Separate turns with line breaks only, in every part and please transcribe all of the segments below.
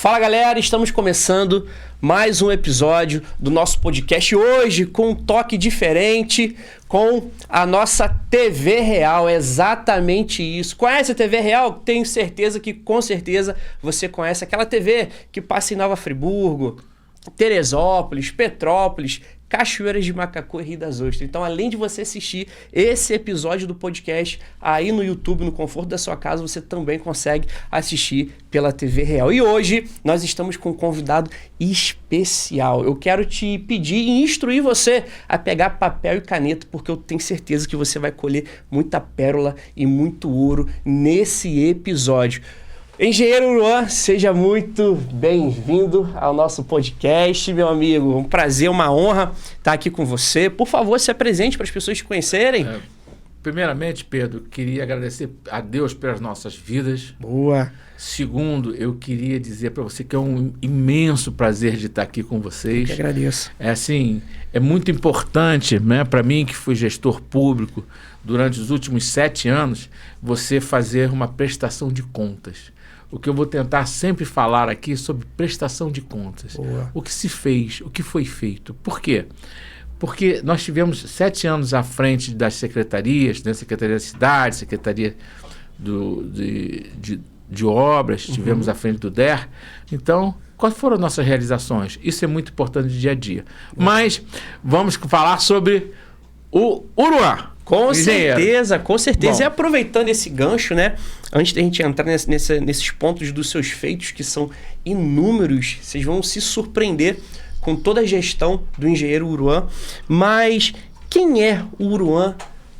Fala galera, estamos começando mais um episódio do nosso podcast hoje com um toque diferente, com a nossa TV Real, é exatamente isso. Conhece a TV Real? Tenho certeza que com certeza você conhece aquela TV que passa em Nova Friburgo, Teresópolis, Petrópolis, Cachoeiras de Macacu e Rio das Ostras. Então, além de você assistir esse episódio do podcast aí no YouTube, no conforto da sua casa, você também consegue assistir pela TV Real. E hoje nós estamos com um convidado especial. Eu quero te pedir e instruir você a pegar papel e caneta, porque eu tenho certeza que você vai colher muita pérola e muito ouro nesse episódio. Engenheiro Uruan, seja muito bem-vindo ao nosso podcast, meu amigo. Um prazer, uma honra estar aqui com você. Por favor, se apresente para as pessoas te conhecerem.
Primeiramente, Pedro, queria agradecer a Deus pelas nossas vidas.
Boa.
Segundo, eu queria dizer para você que é um imenso prazer de estar aqui com vocês.
Eu que agradeço.
É muito importante, né, para mim, que fui gestor público durante os últimos 7 anos, você fazer uma prestação de contas. O que eu vou tentar sempre falar aqui sobre prestação de contas.
Boa.
O que se fez, o que foi feito. Por quê? Porque nós tivemos 7 anos à frente das secretarias, né? Secretaria da Cidade, Secretaria de Obras, tivemos à frente do DER. Então, quais foram as nossas realizações? Isso é muito importante no dia a dia. Mas vamos falar sobre o Uruan.
Com certeza.
Bom,
E aproveitando esse gancho, né? Antes da gente entrar nesses pontos dos seus feitos, que são inúmeros, vocês vão se surpreender com toda a gestão do engenheiro Uruan. Mas quem é o Uruan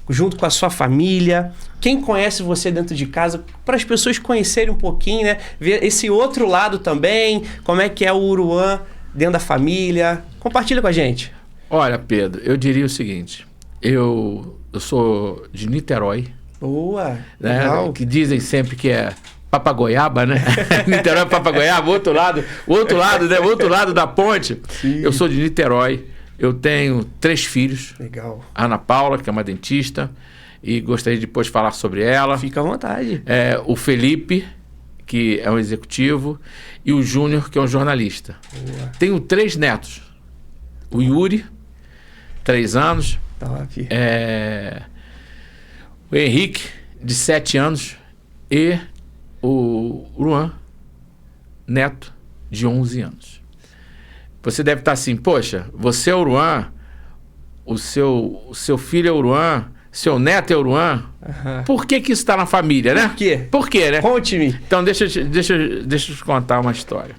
junto com a sua família? Quem conhece você dentro de casa? Para as pessoas conhecerem um pouquinho, né? Ver esse outro lado também, como é que é o Uruan dentro da família. Compartilha com a gente.
Olha, Pedro, eu diria o seguinte. Eu sou de Niterói.
Boa,
né?
Legal.
Que dizem sempre que é Papagoiaba, né? Niterói é Papagoiaba, o outro lado, né? O outro lado da ponte.
Sim.
Eu sou de Niterói. Eu tenho 3 filhos.
Legal.
Ana Paula, que é uma dentista, e gostaria de depois falar sobre ela.
Fica à vontade.
O Felipe, que é um executivo, e o Júnior, que é um jornalista.
Boa.
Tenho 3 netos. O Yuri, 3 anos.
Top.
O Henrique, de 7 anos, e o Uruan, neto, de 11 anos. Você deve estar assim, poxa, você é Uruan, o seu filho é Uruan, seu neto é Uruan.
Uhum.
Por que isso está na família, né? Por quê, né?
Conte-me.
Então, deixa eu te contar uma história.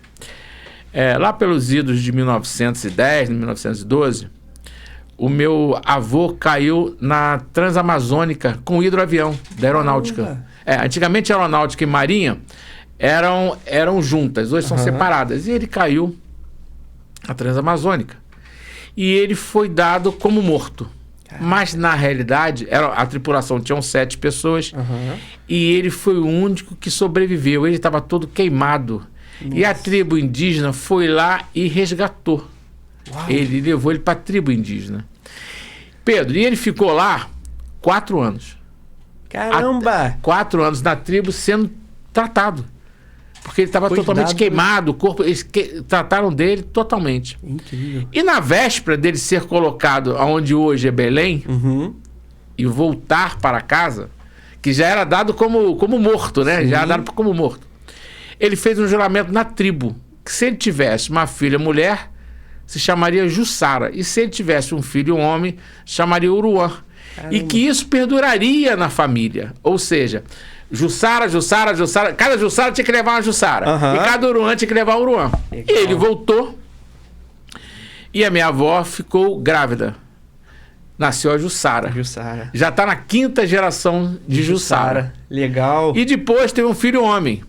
Lá pelos idos de 1910, 1912... o meu avô caiu na Transamazônica com o hidroavião da aeronáutica. Antigamente a aeronáutica e marinha eram juntas, hoje são separadas. E ele caiu na Transamazônica. E ele foi dado como morto. Mas na realidade, a tripulação tinha 7 pessoas e ele foi o único que sobreviveu. Ele estava todo queimado. Nossa. E a tribo indígena foi lá e resgatou. Uau. Ele levou ele para a tribo indígena. Pedro, e ele ficou lá 4 anos.
Caramba!
4 anos na tribo sendo tratado. Porque ele estava totalmente queimado, o corpo, eles trataram dele totalmente.
Incrível.
E na véspera dele ser colocado aonde hoje é Belém, e voltar para casa, que já era dado como morto, né? Sim. Já era dado como morto. Ele fez um juramento na tribo, que se ele tivesse uma filha mulher, se chamaria Jussara. E se ele tivesse um filho homem, chamaria Uruan. Caramba. E que isso perduraria na família. Ou seja, Jussara. Cada Jussara tinha que levar uma Jussara. E cada Uruan tinha que levar um Uruan. Legal. E ele voltou. E a minha avó ficou grávida. Nasceu a Jussara. Já está na 5ª geração de Jussara.
Legal.
E depois teve um filho homem.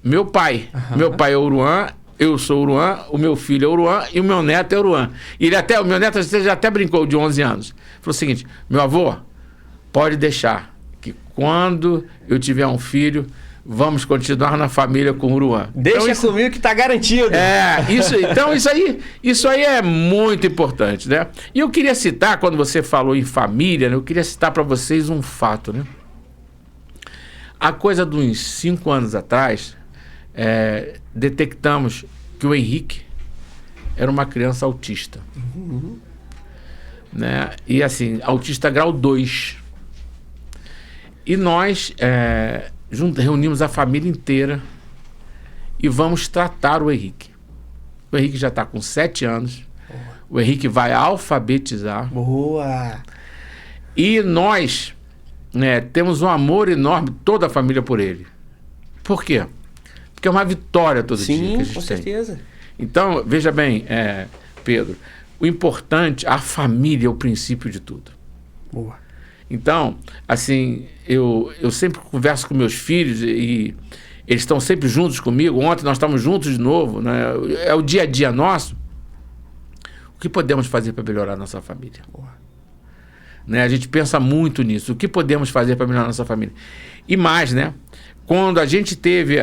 Meu pai. Meu pai é Uruan. Eu sou Uruan, o meu filho é Uruan e o meu neto é Uruan. E o meu neto já até brincou de 11 anos. Falou o seguinte, meu avô, pode deixar que quando eu tiver um filho, vamos continuar na família com Uruan.
Deixa então, comigo que está garantido.
Então isso aí é muito importante, né? E eu queria citar, quando você falou em família, né, eu queria citar para vocês um fato, né? A coisa de uns 5 anos atrás, detectamos que o Henrique era uma criança autista. Né? E assim, autista grau 2. E nós reunimos a família inteira e vamos tratar o Henrique. O Henrique já está com 7 anos. Boa. O Henrique vai alfabetizar.
Boa!
E nós temos um amor enorme, toda a família, por ele. Por quê? Porque é uma vitória todo dia que a gente tem.
Com certeza.
Então, veja bem, Pedro, o importante, a família é o princípio de tudo.
Boa.
Então, assim, eu sempre converso com meus filhos e eles estão sempre juntos comigo. Ontem nós estamos juntos de novo, né? É o dia a dia nosso. O que podemos fazer para melhorar a nossa família? Boa. Né? A gente pensa muito nisso. O que podemos fazer para melhorar a nossa família? E mais, né? Quando a gente teve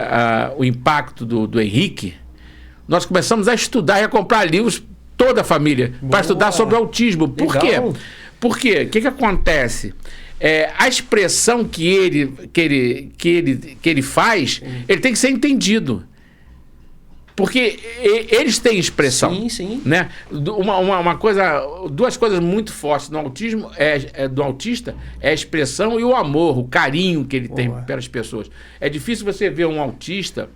o impacto do Henrique, nós começamos a estudar e a comprar livros, toda a família, para estudar sobre o autismo. Por quê? Porque o que acontece? A expressão que ele faz, ele tem que ser entendido. Porque eles têm expressão.
Sim, sim.
Né? Duas coisas muito fortes no autismo do autista é a expressão e o amor, o carinho que ele tem pelas pessoas. É difícil você ver um autista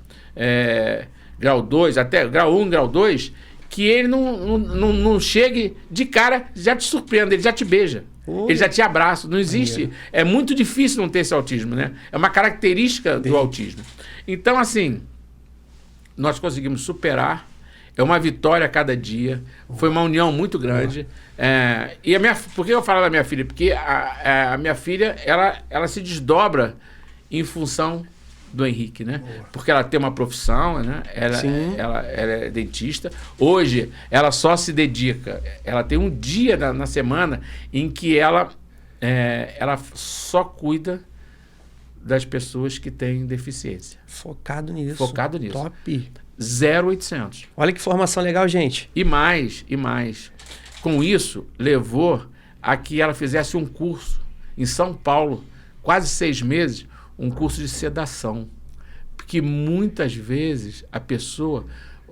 grau 2, até grau 1, grau 2, que ele não chegue de cara, já te surpreende, ele já te beija. Ele já te abraça, não existe. É muito difícil não ter esse autismo, né? É uma característica do autismo. Então, assim, nós conseguimos superar, é uma vitória a cada dia, foi uma união muito grande. Por que eu falo da minha filha? Porque a minha filha, ela se desdobra em função do Henrique, né? Porque ela tem uma profissão, né? Ela é dentista. Hoje, ela só se dedica, ela tem um dia na semana em que ela só cuida das pessoas que têm deficiência.
Focado nisso.
Top. 0800.
Olha que formação legal, gente.
E mais. Com isso, levou a que ela fizesse um curso em São Paulo, quase 6 meses, um curso de sedação. Porque muitas vezes a pessoa,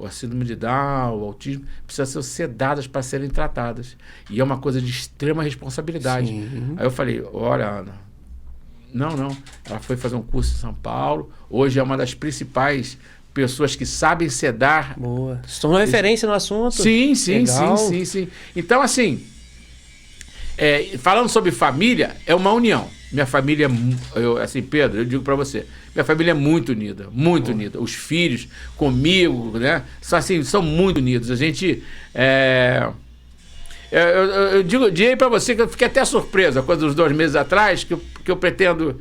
a síndrome de Down, o autismo, precisa ser sedadas para serem tratadas. E é uma coisa de extrema responsabilidade. Sim. Aí eu falei, olha, Ana, não. Ela foi fazer um curso em São Paulo. Hoje é uma das principais pessoas que sabem sedar.
Boa. Estão uma referência no assunto.
Sim. Então, assim, falando sobre família, é uma união. Minha família, Pedro, eu digo para você, minha família é muito unida, muito unida. Os filhos comigo, né, são muito unidos. A gente, eu digo para você que eu fiquei até surpreso, a coisa dos 2 meses atrás, que eu pretendo,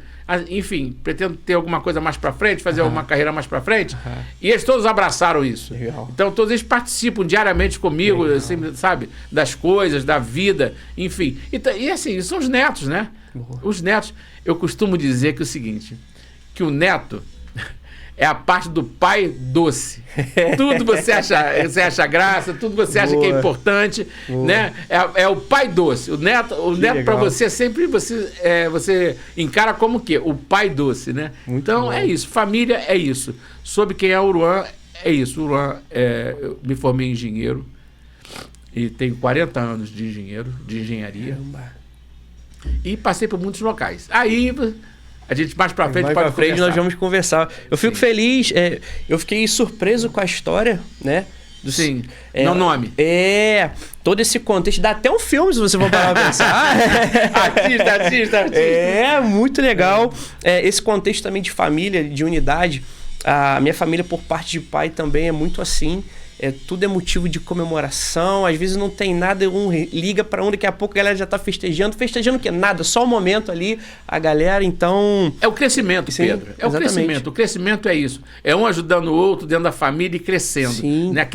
enfim, pretendo ter alguma coisa mais para frente, fazer uma carreira mais para frente, e eles todos abraçaram isso. Legal. Então todos eles participam diariamente comigo, assim, sabe, das coisas, da vida, enfim. E assim, são os netos, né? Os netos, eu costumo dizer que é o seguinte, que o neto é a parte do pai doce. Tudo você acha graça, tudo você acha que é importante, né? É o pai doce. O neto para você sempre você encara como o quê? O pai doce, né? Muito então bom. É isso, família é isso. Sobre quem é o Uruan, é isso. O Uruan, eu me formei em engenheiro e tenho 40 anos de engenharia. Caramba. E passei por muitos locais. Aí a gente mais pra frente pode conversar.
Nós vamos conversar. Eu fico feliz, eu fiquei surpreso com a história, né?
Sim, não nome.
Todo esse contexto, dá até um filme se você for parar pra pensar.
Artista.
Muito legal. Esse contexto também de família, de unidade. A minha família, por parte de pai, também é muito assim. Tudo é motivo de comemoração, às vezes não tem nada, um liga para um, daqui a pouco a galera já tá festejando o quê? Nada, só o momento ali, a galera, então...
É o crescimento,
sim,
Pedro, o crescimento é isso, é um ajudando o outro dentro da família e crescendo.
Sim.
Né?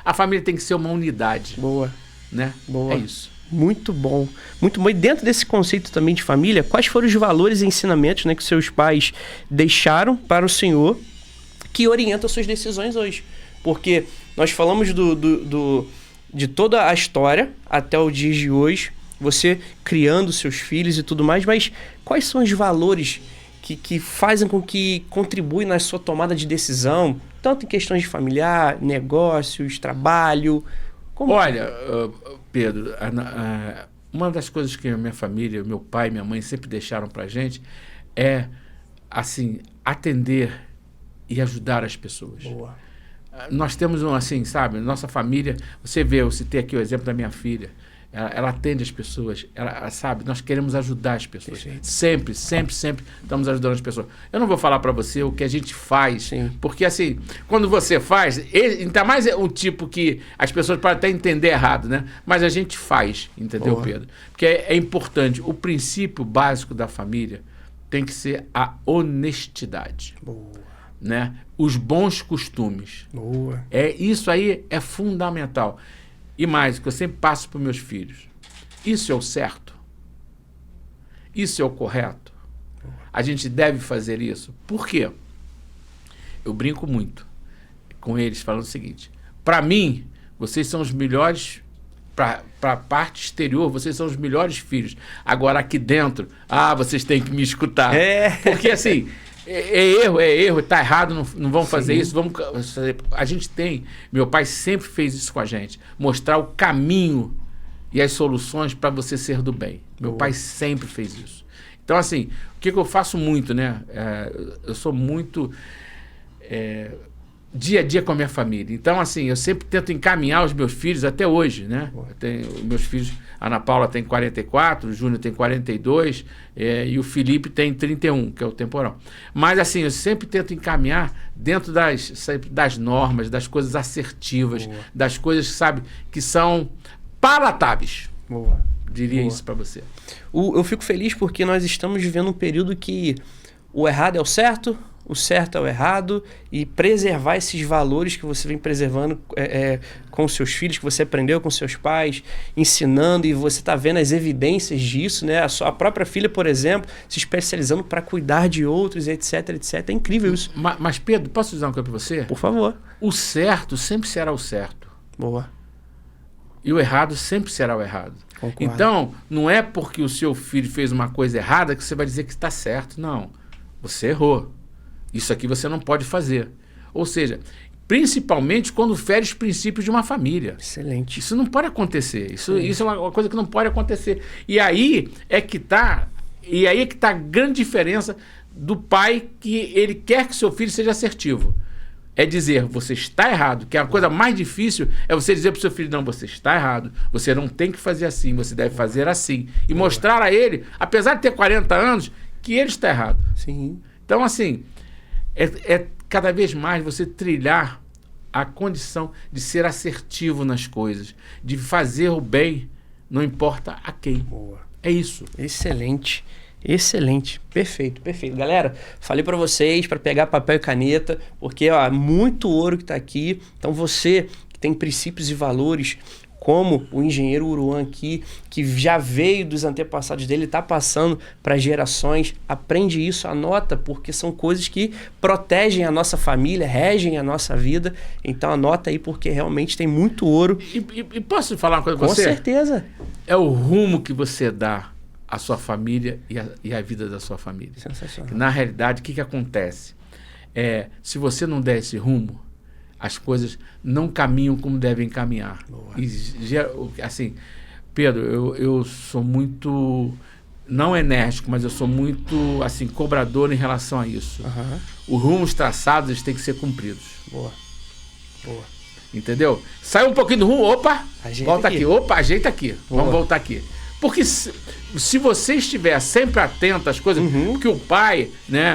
A família tem que ser uma unidade.
Boa.
Né?
Boa.
É isso.
Muito bom, muito bom. E dentro desse conceito também de família, quais foram os valores e ensinamentos, né, que seus pais deixaram para o senhor que orientam suas decisões hoje? Porque nós falamos de toda a história até o dia de hoje, você criando seus filhos e tudo mais, mas quais são os valores que fazem com que contribuem na sua tomada de decisão, tanto em questões de familiar, negócios, trabalho?
Olha, Pedro, uma das coisas que a minha família, meu pai e minha mãe sempre deixaram pra gente é, assim, atender e ajudar as pessoas.
Boa.
Nós temos assim, sabe, nossa família, você vê, eu citei aqui o exemplo da minha filha, ela atende as pessoas, ela sabe, nós queremos ajudar as pessoas.
Perfeito.
Sempre estamos ajudando as pessoas. Eu não vou falar para você o que a gente faz,
Sim.
porque assim, quando você faz, ainda mais é um tipo que as pessoas podem até entender errado, né? Mas a gente faz, entendeu,
Boa.
Pedro? Porque é importante, o princípio básico da família tem que ser a honestidade.
Boa.
Né? Os bons costumes.
Boa.
Isso aí é fundamental. E mais, o que eu sempre passo para os meus filhos. Isso é o certo? Isso é o correto? A gente deve fazer isso? Por quê? Eu brinco muito com eles falando o seguinte: para mim, vocês são os melhores, para a parte exterior, vocês são os melhores filhos. Agora aqui dentro, vocês têm que me escutar. Porque assim, é erro, tá errado, não vamos fazer isso, a gente tem, meu pai sempre fez isso com a gente, mostrar o caminho e as soluções para você ser do bem. Meu pai sempre fez isso. Então assim, o que eu faço muito, né? Eu sou muito dia a dia com a minha família. Então assim, eu sempre tento encaminhar os meus filhos até hoje, né? Eu tenho, meus filhos, a Ana Paula tem 44, o Júnior tem 42 e o Felipe tem 31, que é o temporão. Mas assim, eu sempre tento encaminhar dentro das normas, das coisas assertivas, das coisas, sabe, que são palatáveis.
Boa.
Diria isso para você.
Eu fico feliz porque nós estamos vivendo um período que o errado é o certo é o errado, e preservar esses valores que você vem preservando com os seus filhos, que você aprendeu com seus pais, ensinando, e você está vendo as evidências disso, né? A própria filha, por exemplo, se especializando para cuidar de outros, etc, etc. É incrível isso.
Mas Pedro, posso dizer uma coisa para você?
Por favor.
O certo sempre será o certo.
Boa.
E o errado sempre será o errado.
Concordo.
Então, não é porque o seu filho fez uma coisa errada que você vai dizer que está certo. Não. Você errou. Isso aqui você não pode fazer. Ou seja, principalmente quando fere os princípios de uma família.
Excelente.
Isso não pode acontecer. Isso é uma coisa que não pode acontecer. E aí é que está a grande diferença do pai, que ele quer que seu filho seja assertivo. É dizer, você está errado, que a coisa mais difícil é você dizer para o seu filho, não, você está errado, você não tem que fazer assim, você deve fazer assim. E mostrar a ele, apesar de ter 40 anos, que ele está errado.
Sim.
Então, assim, é cada vez mais você trilhar a condição de ser assertivo nas coisas, de fazer o bem, não importa a quem.
Boa.
É isso.
Excelente. Excelente, perfeito, perfeito. Galera, falei para vocês para pegar papel e caneta, porque muito ouro que tá aqui. Então você que tem princípios e valores, como o engenheiro Uruan aqui, que já veio dos antepassados dele, está passando para gerações, aprende isso, anota, porque são coisas que protegem a nossa família, regem a nossa vida. Então anota aí, porque realmente tem muito ouro.
E posso falar uma coisa para você?
Com certeza.
É o rumo que você dá à sua família e à vida da sua família.
Sensacional.
Na realidade, o que acontece? Se você não der esse rumo, as coisas não caminham como devem caminhar. E, assim, Pedro, eu sou muito, não enérgico, mas eu sou muito, assim, cobrador em relação a isso.
Uhum.
Os rumos traçados, eles têm que ser cumpridos.
Boa. Boa.
Entendeu? Sai um pouquinho do rumo, opa,
Ajeita
volta
aqui.
aqui, opa, ajeita aqui.
Boa.
Vamos voltar aqui. Porque se você estiver sempre atento às coisas, porque o pai, né,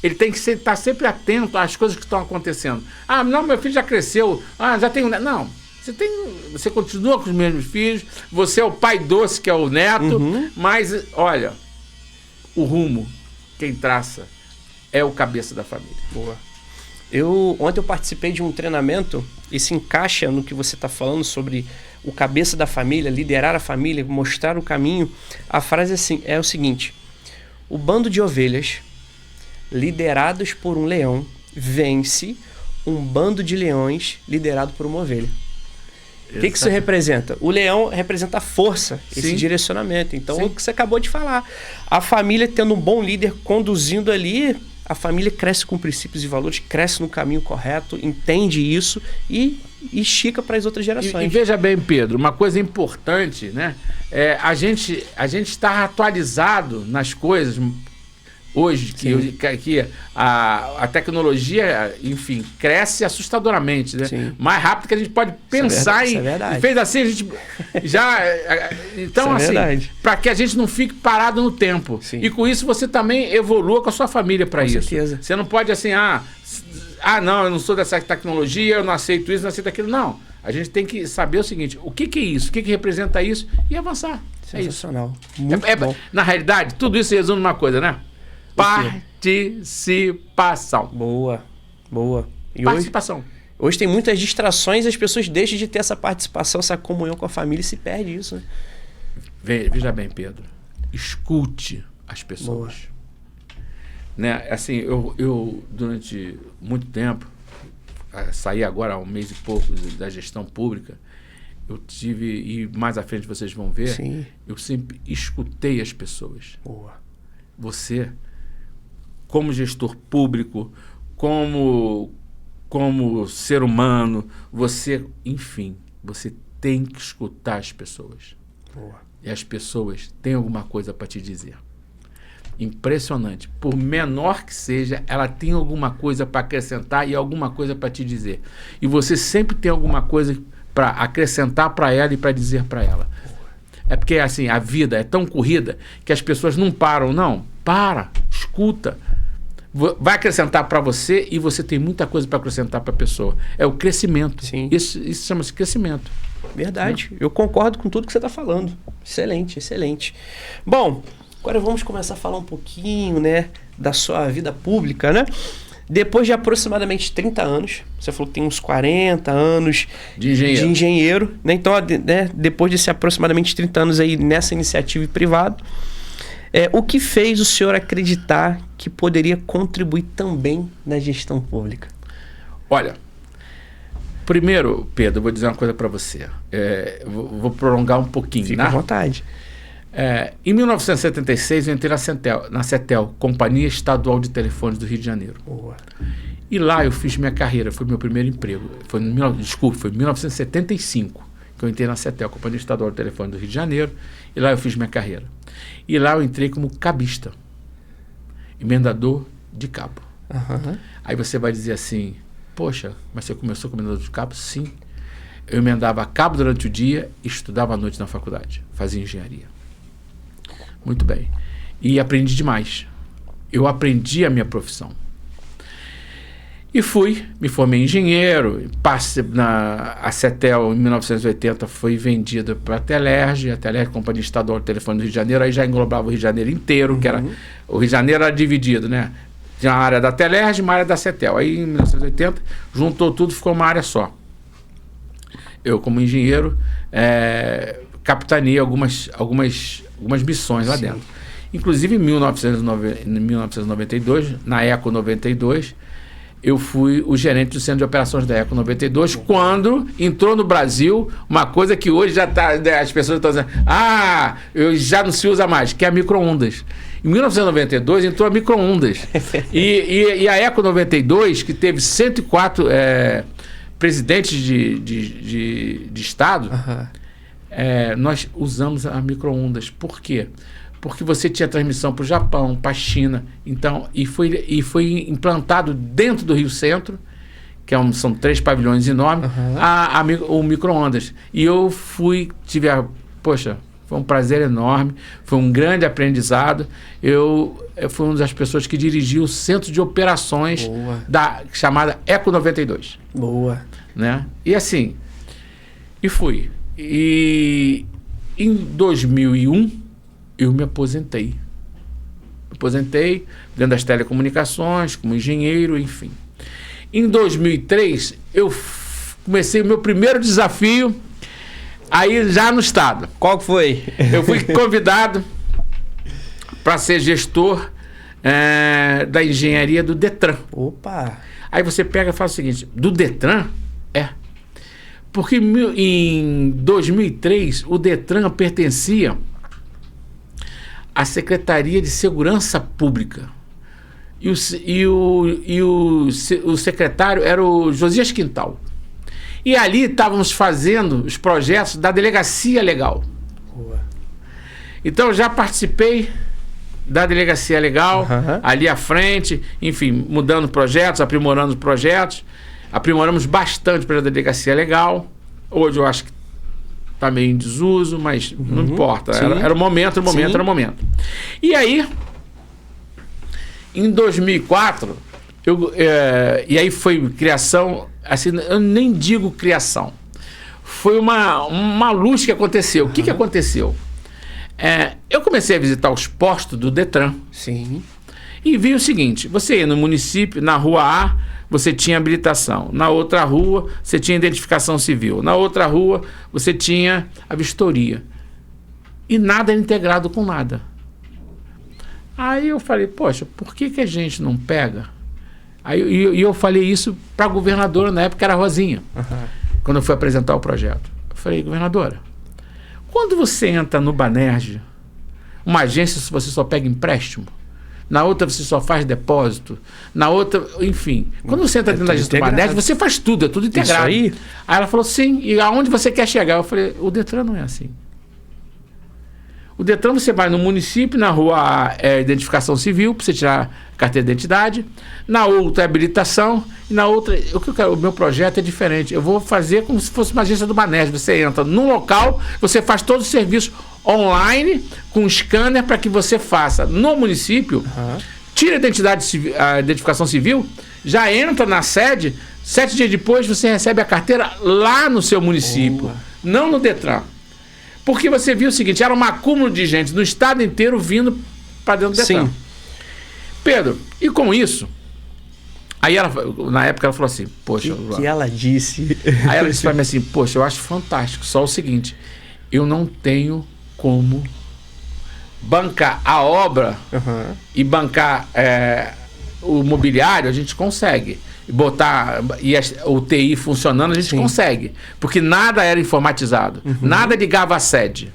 ele tem que estar sempre atento às coisas que estão acontecendo. Ah, não, meu filho já cresceu, já tem um neto. Não, você continua com os mesmos filhos, você é o pai doce, que é o neto, mas, olha, o rumo, quem traça, é o cabeça da família.
Boa. Ontem eu participei de um treinamento, e se encaixa no que você está falando sobre o cabeça da família, liderar a família, mostrar o caminho. A frase é o seguinte: o bando de ovelhas liderados por um leão vence um bando de leões liderado por uma ovelha. O que isso representa? O leão representa a força, esse direcionamento. Então, o que você acabou de falar. A família tendo um bom líder conduzindo ali, a família cresce com princípios e valores, cresce no caminho correto, entende isso e estica para as outras gerações.
E veja bem, Pedro, uma coisa importante, né? A gente está atualizado nas coisas hoje, que a tecnologia, enfim, cresce assustadoramente, né?
Sim.
Mais rápido que a gente pode pensar
isso é verdade.
E fez assim, a gente já... Então,
isso
assim, para que a gente não fique parado no tempo.
Sim.
E com isso você também evolua com a sua família para isso.
Certeza.
Você não pode assim, não, eu não sou dessa tecnologia, eu não aceito isso, não aceito aquilo. Não. A gente tem que saber o seguinte, o que é isso? O que representa isso? E avançar.
Sensacional. Muito bom.
Na realidade, tudo isso resume numa coisa, né? Participação.
Boa. E
participação.
Hoje tem muitas distrações e as pessoas deixam de ter essa participação, essa comunhão com a família e se perde isso, né?
Veja bem, Pedro. Escute as pessoas. Né? Assim, eu durante muito tempo, saí agora há um mês e pouco da gestão pública, eu tive, e mais à frente vocês vão ver, eu sempre escutei as pessoas.
Boa.
Você, como gestor público, como ser humano, você, enfim, você tem que escutar as pessoas.
Boa.
E as pessoas têm alguma coisa para te dizer. Impressionante. Por menor que seja, ela tem alguma coisa para acrescentar e alguma coisa para te dizer. E você sempre tem alguma coisa para acrescentar para ela e para dizer para ela. É porque, assim, a vida é tão corrida que as pessoas não param. Não, escuta. Vai acrescentar para você e você tem muita coisa para acrescentar para a pessoa. É o crescimento.
Sim.
Isso chama-se crescimento.
Verdade. Eu concordo com tudo que você está falando. Excelente, excelente. Bom, agora vamos começar a falar um pouquinho, né, da sua vida pública, né? Depois de aproximadamente 30 anos, você falou que tem uns 40 anos de engenheiro, né? Então, depois desse aproximadamente 30 anos aí nessa iniciativa privada, o que fez o senhor acreditar que poderia contribuir também na gestão pública?
Olha, primeiro, Pedro, eu vou dizer uma coisa para você. Vou prolongar um pouquinho.
Fica à vontade.
Em 1976, eu entrei na CETEL, Companhia Estadual de Telefones do Rio de Janeiro.
Boa.
E lá eu fiz minha carreira, foi meu primeiro emprego. Foi em 1975 que eu entrei na CETEL, Companhia Estadual de Telefones do Rio de Janeiro. E lá eu fiz minha carreira. E lá eu entrei como cabista, emendador de cabo.
Uhum.
Aí você vai dizer assim, poxa, mas você começou como emendador de cabo? Sim. Eu emendava cabo durante o dia e estudava à noite na faculdade, fazia engenharia. Muito bem. E aprendi demais. Eu aprendi a minha profissão. E me formei em engenheiro, a CETEL em 1980 foi vendida para a Telerge, Companhia Estadual de Telefone do Rio de Janeiro, aí já englobava o Rio de Janeiro inteiro, que era, o Rio de Janeiro era dividido, né? Tinha uma área da Telerge e uma área da CETEL. Aí em 1980 juntou tudo, ficou uma área só. Eu, como engenheiro, capitaneei algumas missões lá dentro. Inclusive em 1992, na ECO 92, eu fui o gerente do Centro de Operações da ECO 92, quando entrou no Brasil uma coisa que hoje já está, as pessoas estão dizendo, já não se usa mais, que é a micro-ondas. Em 1992 entrou a micro-ondas. e a ECO 92, que teve 104 presidentes de Estado, nós usamos a micro-ondas. Por quê? Porque você tinha transmissão para o Japão, para a China, então, e foi implantado dentro do Rio Centro, que são 3 pavilhões enormes, o micro-ondas. E eu poxa, foi um prazer enorme, foi um grande aprendizado. Eu fui uma das pessoas que dirigiu o centro de operações chamada ECO 92.
Boa.
Né? E assim, fui. E em 2001, eu me aposentei. Dentro das telecomunicações, como engenheiro, enfim. Em 2003, eu comecei o meu primeiro desafio, aí já no Estado.
Qual que foi?
Eu fui convidado para ser gestor da engenharia do Detran.
Opa!
Aí você pega e fala o seguinte, do Detran? Porque em 2003 o Detran pertencia à Secretaria de Segurança Pública. E o secretário era o Josias Quintal. E ali estávamos fazendo os projetos da Delegacia Legal. Boa. Então eu já participei da Delegacia Legal, ali à frente, enfim, mudando projetos, aprimorando projetos. Aprimoramos bastante para a Delegacia Legal. Hoje eu acho que está meio em desuso, mas não importa. Era o momento. E aí, em 2004, e aí foi criação, assim, eu nem digo criação. Foi uma luz que aconteceu. O que aconteceu? Eu comecei a visitar os postos do Detran.
Sim.
E vi o seguinte: você ia no município, na rua A, você tinha habilitação. Na outra rua, você tinha identificação civil. Na outra rua, você tinha a vistoria. E nada era integrado com nada. Aí eu falei, poxa, por que a gente não pega? E eu falei isso para a governadora, na época era a Rosinha, quando eu fui apresentar o projeto. Eu falei, governadora, quando você entra no Banerj, uma agência você só pega empréstimo, na outra você só faz depósito, na outra, enfim. Quando você entra dentro da agência do Banerj, você faz tudo, é tudo integrado.
Isso aí?
Aí ela falou, sim, e aonde você quer chegar? Eu falei, o Detran não é assim. O Detran, você vai no município, na rua A é identificação civil, para você tirar carteira de identidade, na outra é habilitação, e na outra, o meu projeto é diferente. Eu vou fazer como se fosse uma agência do Banerj. Você entra num local, você faz todo o serviço online, com scanner, para que você faça no município, tira a identificação civil, já entra na sede, 7 dias depois você recebe a carteira lá no seu município, não no Detran. Porque você viu o seguinte, era um acúmulo de gente no estado inteiro vindo para dentro do Detran. Sim. Pedro, e com isso, aí ela, na época ela falou assim, poxa...
O que ela disse?
Aí ela disse para mim assim, poxa, eu acho fantástico, só o seguinte, eu não tenho como bancar a obra e bancar o mobiliário, a gente consegue. Botar o TI funcionando, a gente consegue, porque nada era informatizado, nada ligava à sede,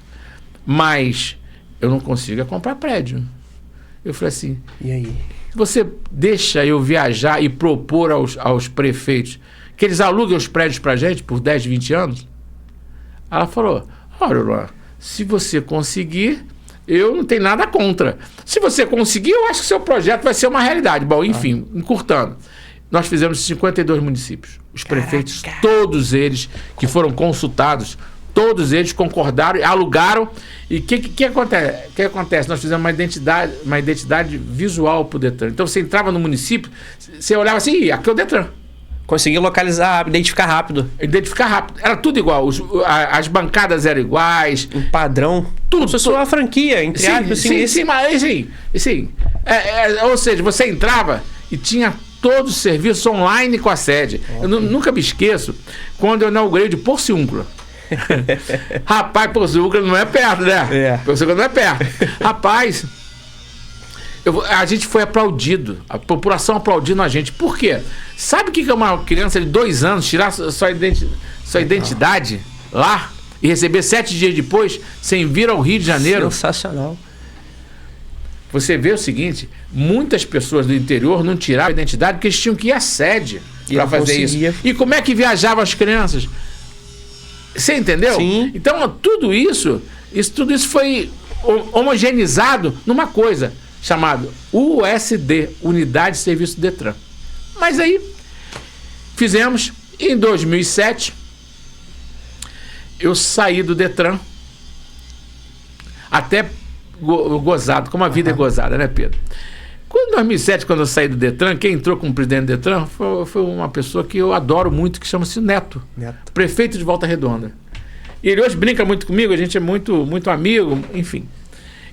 mas eu não consigo comprar prédio. Eu falei assim,
e aí?
Você deixa eu viajar e propor aos prefeitos que eles aluguem os prédios pra gente por 10, 20 anos? Ela falou, olha, Luan, se você conseguir, eu não tenho nada contra. Se você conseguir, eu acho que seu projeto vai ser uma realidade. Bom, enfim, encurtando. Nós fizemos 52 municípios. Os prefeitos, todos eles que foram consultados, todos eles concordaram, alugaram. E o que acontece? Nós fizemos uma identidade visual para o Detran. Então você entrava no município, você olhava assim, aqui é o Detran.
Conseguia localizar, identificar rápido.
Identificar rápido. Era tudo igual. As bancadas eram iguais.
Um padrão.
Tudo.
Isso é uma franquia, entre aspas.
Sim. Ou seja, você entrava e tinha todos os serviços online com a sede. Eu nunca me esqueço quando eu inaugurei de Porciúncula. Rapaz, Porciúncula não é perto, né? Porciúncula não é perto. Rapaz, a gente foi aplaudido, a população aplaudindo a gente. Por quê? Sabe o que é uma criança de 2 anos tirar sua identidade lá e receber 7 dias depois sem vir ao Rio de Janeiro?
Sensacional.
Você vê o seguinte, muitas pessoas do interior não tiraram a identidade porque eles tinham que ir à sede para fazer isso. E como é que viajavam as crianças? Você entendeu?
Sim.
Então, tudo isso foi homogeneizado numa coisa chamada USD, Unidade de Serviço do Detran. Mas aí, fizemos, em 2007, eu saí do Detran, até gozado, como a vida é gozada, né, Pedro? Em 2007, quando eu saí do Detran, quem entrou como presidente do Detran foi uma pessoa que eu adoro muito, que chama-se Neto, prefeito de Volta Redonda. E ele hoje brinca muito comigo, a gente é muito, muito amigo, enfim.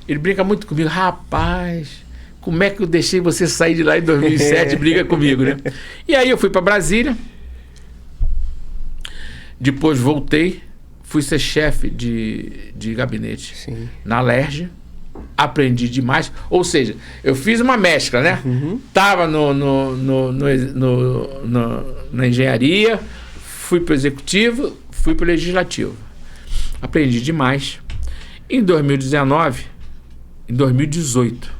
Ele brinca muito comigo, rapaz, como é que eu deixei você sair de lá em 2007 e briga comigo, né? E aí eu fui para Brasília, depois voltei, fui ser chefe de gabinete na Alerj, aprendi demais, ou seja, eu fiz uma mescla, né? Tava na engenharia, fui para o executivo, fui para o Legislativo. Aprendi demais. Em 2018,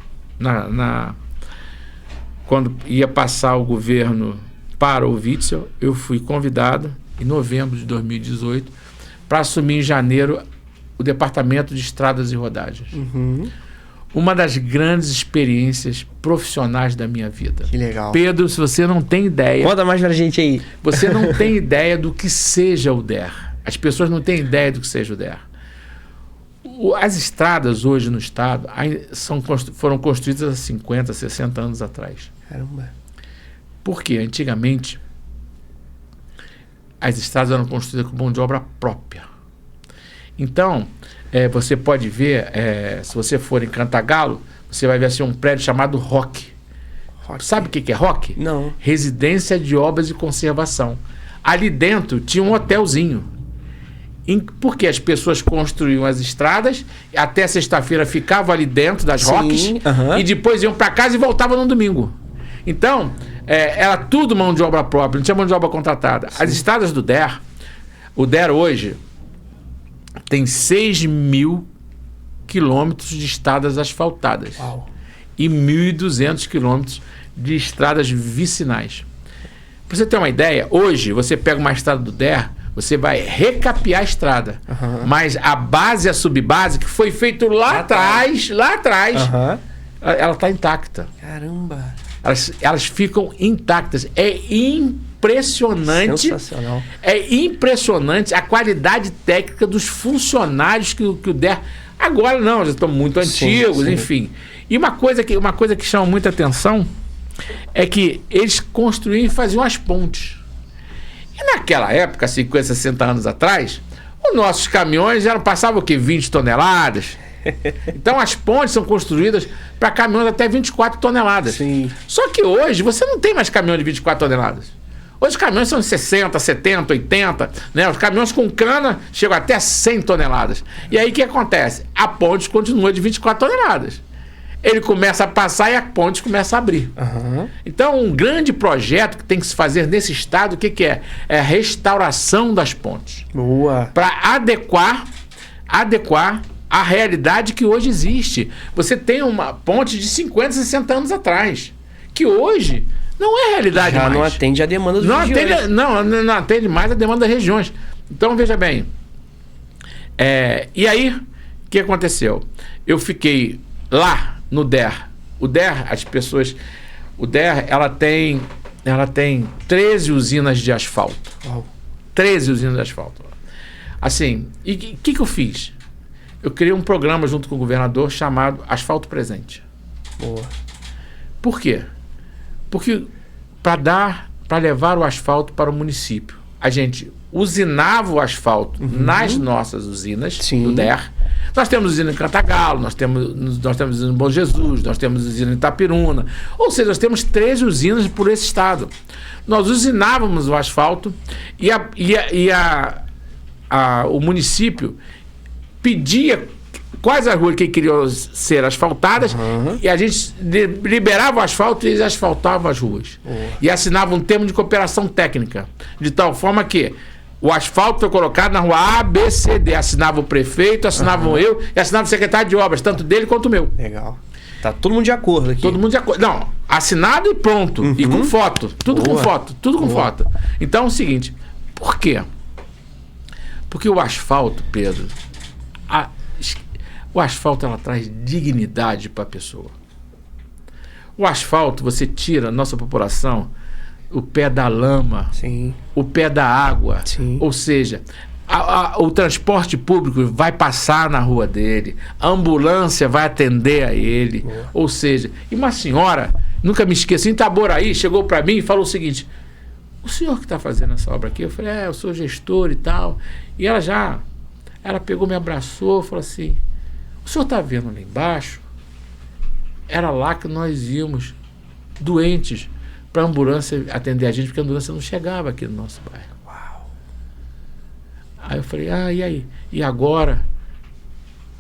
quando ia passar o governo para o Witzel, eu fui convidado, em novembro de 2018, para assumir em janeiro o Departamento de Estradas e Rodagens. Uma das grandes experiências profissionais da minha vida.
Que legal.
Pedro, se você não tem ideia...
Conta mais pra gente aí.
Você não tem ideia do que seja o DER. As pessoas não têm ideia do que seja o DER. As estradas hoje no estado foram construídas há 50, 60 anos atrás.
Caramba.
Porque antigamente as estradas eram construídas com mão de obra própria. Então, você pode ver, se você for em Cantagalo, você vai ver assim, um prédio chamado ROC. Sabe o que é ROC?
Não.
Residência de Obras e Conservação. Ali dentro tinha um hotelzinho. Porque as pessoas construíam as estradas, até sexta-feira ficavam ali dentro das ROCs, e depois iam para casa e voltavam no domingo. Então, era tudo mão de obra própria, não tinha mão de obra contratada. Sim. As estradas do DER, o DER hoje tem 6.000 quilômetros de estradas asfaltadas.
Uau.
E 1.200 quilômetros de estradas vicinais. Para você ter uma ideia, hoje você pega uma estrada do DER, você vai recapear a estrada. Mas a base e a subbase, que foi feito lá atrás, ela está intacta.
Caramba.
Elas ficam intactas. É impressionante.
Sensacional.
É impressionante a qualidade técnica dos funcionários que o DER... Agora não, já estão muito antigos, enfim. E uma coisa que chama muita atenção é que eles construíam e faziam as pontes. E naquela época, 50, 60 anos atrás, os nossos caminhões passavam o quê? 20 toneladas. Então as pontes são construídas para caminhões até 24 toneladas.
Sim.
Só que hoje você não tem mais caminhão de 24 toneladas. Hoje os caminhões são de 60, 70, 80, né? Os caminhões com cana chegam até 100 toneladas. E aí o que acontece? A ponte continua de 24 toneladas. Ele começa a passar e a ponte começa a abrir. Então, um grande projeto que tem que se fazer nesse estado, o que é? É a restauração das pontes.
Boa.
Para adequar à realidade que hoje existe. Você tem uma ponte de 50, 60 anos atrás, que hoje não é realidade mais.
Já não atende a demanda dos regiões.
Não atende mais a demanda das regiões. Então, veja bem. E aí, o que aconteceu? Eu fiquei lá no DER. O DER, ela tem 13 usinas de asfalto.
Uau.
13 usinas de asfalto. Assim, e o que eu fiz? Eu criei um programa junto com o governador chamado Asfalto Presente.
Boa.
Por quê? Porque para levar o asfalto para o município, a gente usinava o asfalto nas nossas usinas do DER. Nós temos usina em Cantagalo, nós temos usina em Bom Jesus, nós temos usina em Itapiruna. Ou seja, nós temos 13 usinas por esse estado. Nós usinávamos o asfalto e o município pedia quais as ruas que queriam ser asfaltadas e a gente liberava o asfalto e eles asfaltavam as ruas. E assinava um termo de cooperação técnica, de tal forma que o asfalto foi colocado na rua A, B, C, D. Assinava o prefeito, assinava eu e assinava o secretário de obras, tanto dele quanto o meu.
Legal. Tá todo mundo de acordo aqui.
Todo mundo de acordo. Não, assinado e pronto. E com foto. Tudo com foto. Tudo com foto. Então é o seguinte, por quê? Porque o asfalto, Pedro, o asfalto ela traz dignidade para a pessoa. O asfalto, você tira a nossa população o pé da lama,
Sim.
o pé da água.
Sim.
Ou seja, o transporte público vai passar na rua dele, a ambulância vai atender a ele.
Boa.
Ou seja, e uma senhora, nunca me esqueci, em Itaboraí, chegou para mim e falou o seguinte: o senhor que está fazendo essa obra aqui? Eu falei, eu sou gestor e tal. E ela pegou, me abraçou, falou assim: o senhor está vendo lá embaixo? Era lá que nós íamos, doentes, para a ambulância atender a gente, porque a ambulância não chegava aqui no nosso bairro.
Uau.
Aí eu falei, e aí? E agora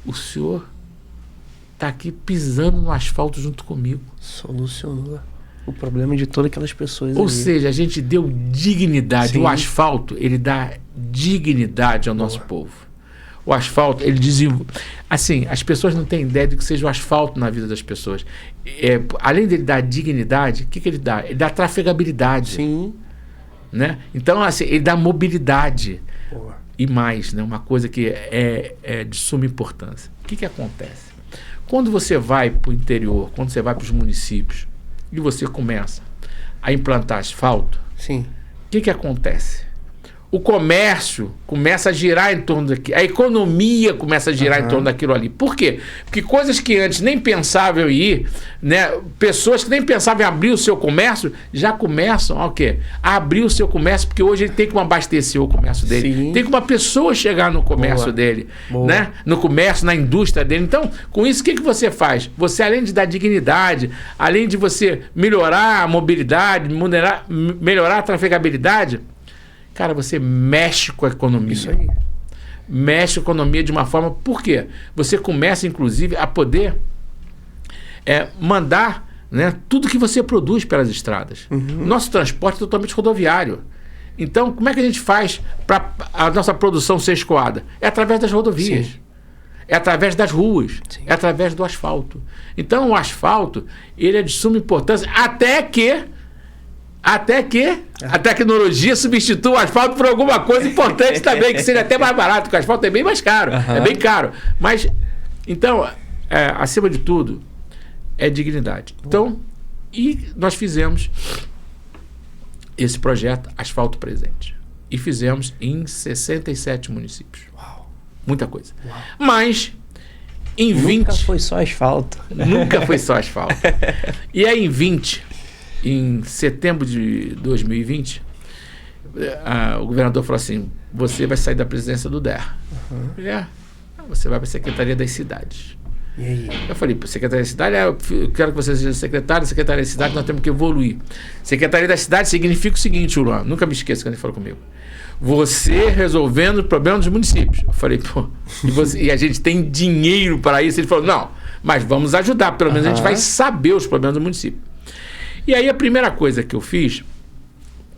o senhor está aqui pisando no asfalto junto comigo.
Solucionou. o problema de todas aquelas pessoas.
Ou
ali.
seja, a gente deu dignidade.
Sim.
O asfalto, ele dá dignidade ao nosso povo. O asfalto, ele desenvolve... Assim, as pessoas não têm ideia do que seja o asfalto na vida das pessoas. Além dele dar dignidade, o que ele dá? Ele dá trafegabilidade.
Sim.
Né? Então, assim, ele dá mobilidade.
Boa.
E mais, né? Uma coisa que é de suma importância. O que acontece? Quando você vai para o interior, quando você vai para os municípios e você começa a implantar asfalto,
Sim.
o que acontece? O comércio começa a girar em torno daquilo, a economia começa a girar em torno daquilo ali. Por quê? Porque coisas que antes nem pensavam em ir, né? Pessoas que nem pensavam em abrir o seu comércio, já começam a abrir o seu comércio, porque hoje ele tem como abastecer o comércio dele.
Sim.
Tem como uma pessoa chegar no comércio
Boa.
dele,
Boa.
né? No comércio, na indústria dele. Então, com isso, o que você faz? Você, além de dar dignidade, além de você melhorar a mobilidade, melhorar a trafegabilidade, cara, você mexe com a economia.
Isso aí.
Mexe com a economia de uma forma... Por quê? Você começa, inclusive, a poder mandar, né, tudo que você produz pelas estradas. Nosso transporte é totalmente rodoviário. Então, como é que a gente faz para a nossa produção ser escoada? É através das rodovias.
Sim.
É através das ruas.
Sim.
É através do asfalto. Então, o asfalto, ele é de suma importância, até que a tecnologia substitua o asfalto por alguma coisa importante também, que seja até mais barato, porque o asfalto é bem mais caro, é bem caro. Mas, então, acima de tudo, é dignidade. Então, e nós fizemos esse projeto Asfalto Presente. E fizemos em 67 municípios.
Uau.
Muita coisa. Uau. Mas, em 20...
Nunca foi só asfalto.
Nunca foi só asfalto. E aí, em setembro de 2020, o governador falou assim: você vai sair da presidência do DER. Você vai para a Secretaria das Cidades.
E aí?
Eu falei, Secretaria da Cidade, eu quero que você seja secretário. Secretaria da Cidade, nós temos que evoluir. Secretaria da Cidade significa o seguinte, Luan, nunca me esqueça quando ele falou comigo: você resolvendo os problemas dos municípios. Eu falei, pô, e a gente tem dinheiro para isso? Ele falou, não, mas vamos ajudar, pelo menos a gente vai saber os problemas do município. E aí a primeira coisa que eu fiz,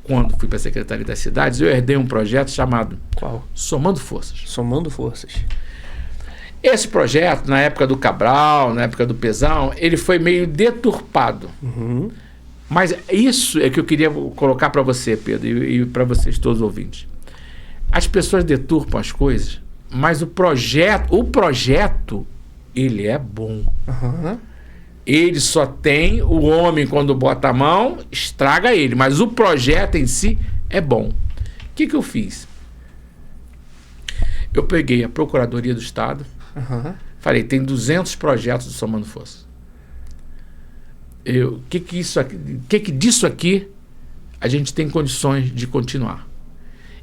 quando fui para a Secretaria das Cidades, eu herdei um projeto chamado
Qual?
Somando Forças.
Somando Forças.
Esse projeto, na época do Cabral, na época do Pezão, ele foi meio deturpado. Mas isso é que eu queria colocar para você, Pedro, e para vocês todos os ouvintes. As pessoas deturpam as coisas, mas o projeto, ele é bom. Ele só tem, o homem quando bota a mão, estraga ele, mas o projeto em si é bom. O que eu fiz? Eu peguei a Procuradoria do Estado, falei, tem 200 projetos do Somando Forças. O que disso aqui a gente tem condições de continuar?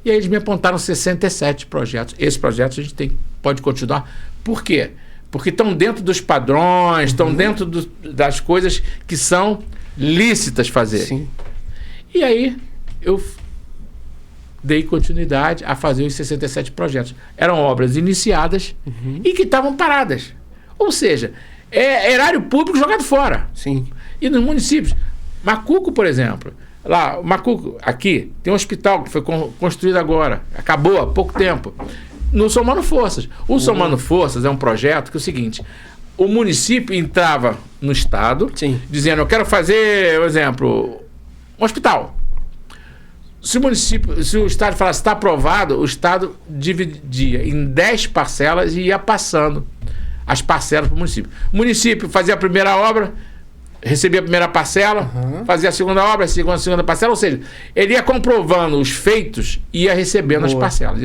E aí eles me apontaram 67 projetos. Esses projetos a gente pode continuar. Por quê? Porque estão dentro dos padrões, estão dentro das coisas que são lícitas fazer.
Sim.
E aí eu dei continuidade a fazer os 67 projetos. Eram obras iniciadas e que estavam paradas. Ou seja, erário público jogado fora.
Sim.
E nos municípios, Macuco, por exemplo, lá, Macuco, aqui, tem um hospital que foi construído agora, acabou há pouco tempo, no Somando Forças. O Somando Forças é um projeto que é o seguinte: o município entrava no Estado, dizendo, eu quero fazer, por exemplo, um hospital. Se o Estado falasse, está aprovado, o Estado dividia em 10 parcelas e ia passando as parcelas para o município. O município fazia a primeira obra, recebia a primeira parcela, fazia a segunda obra, a segunda parcela, ou seja, ele ia comprovando os feitos e ia recebendo as parcelas,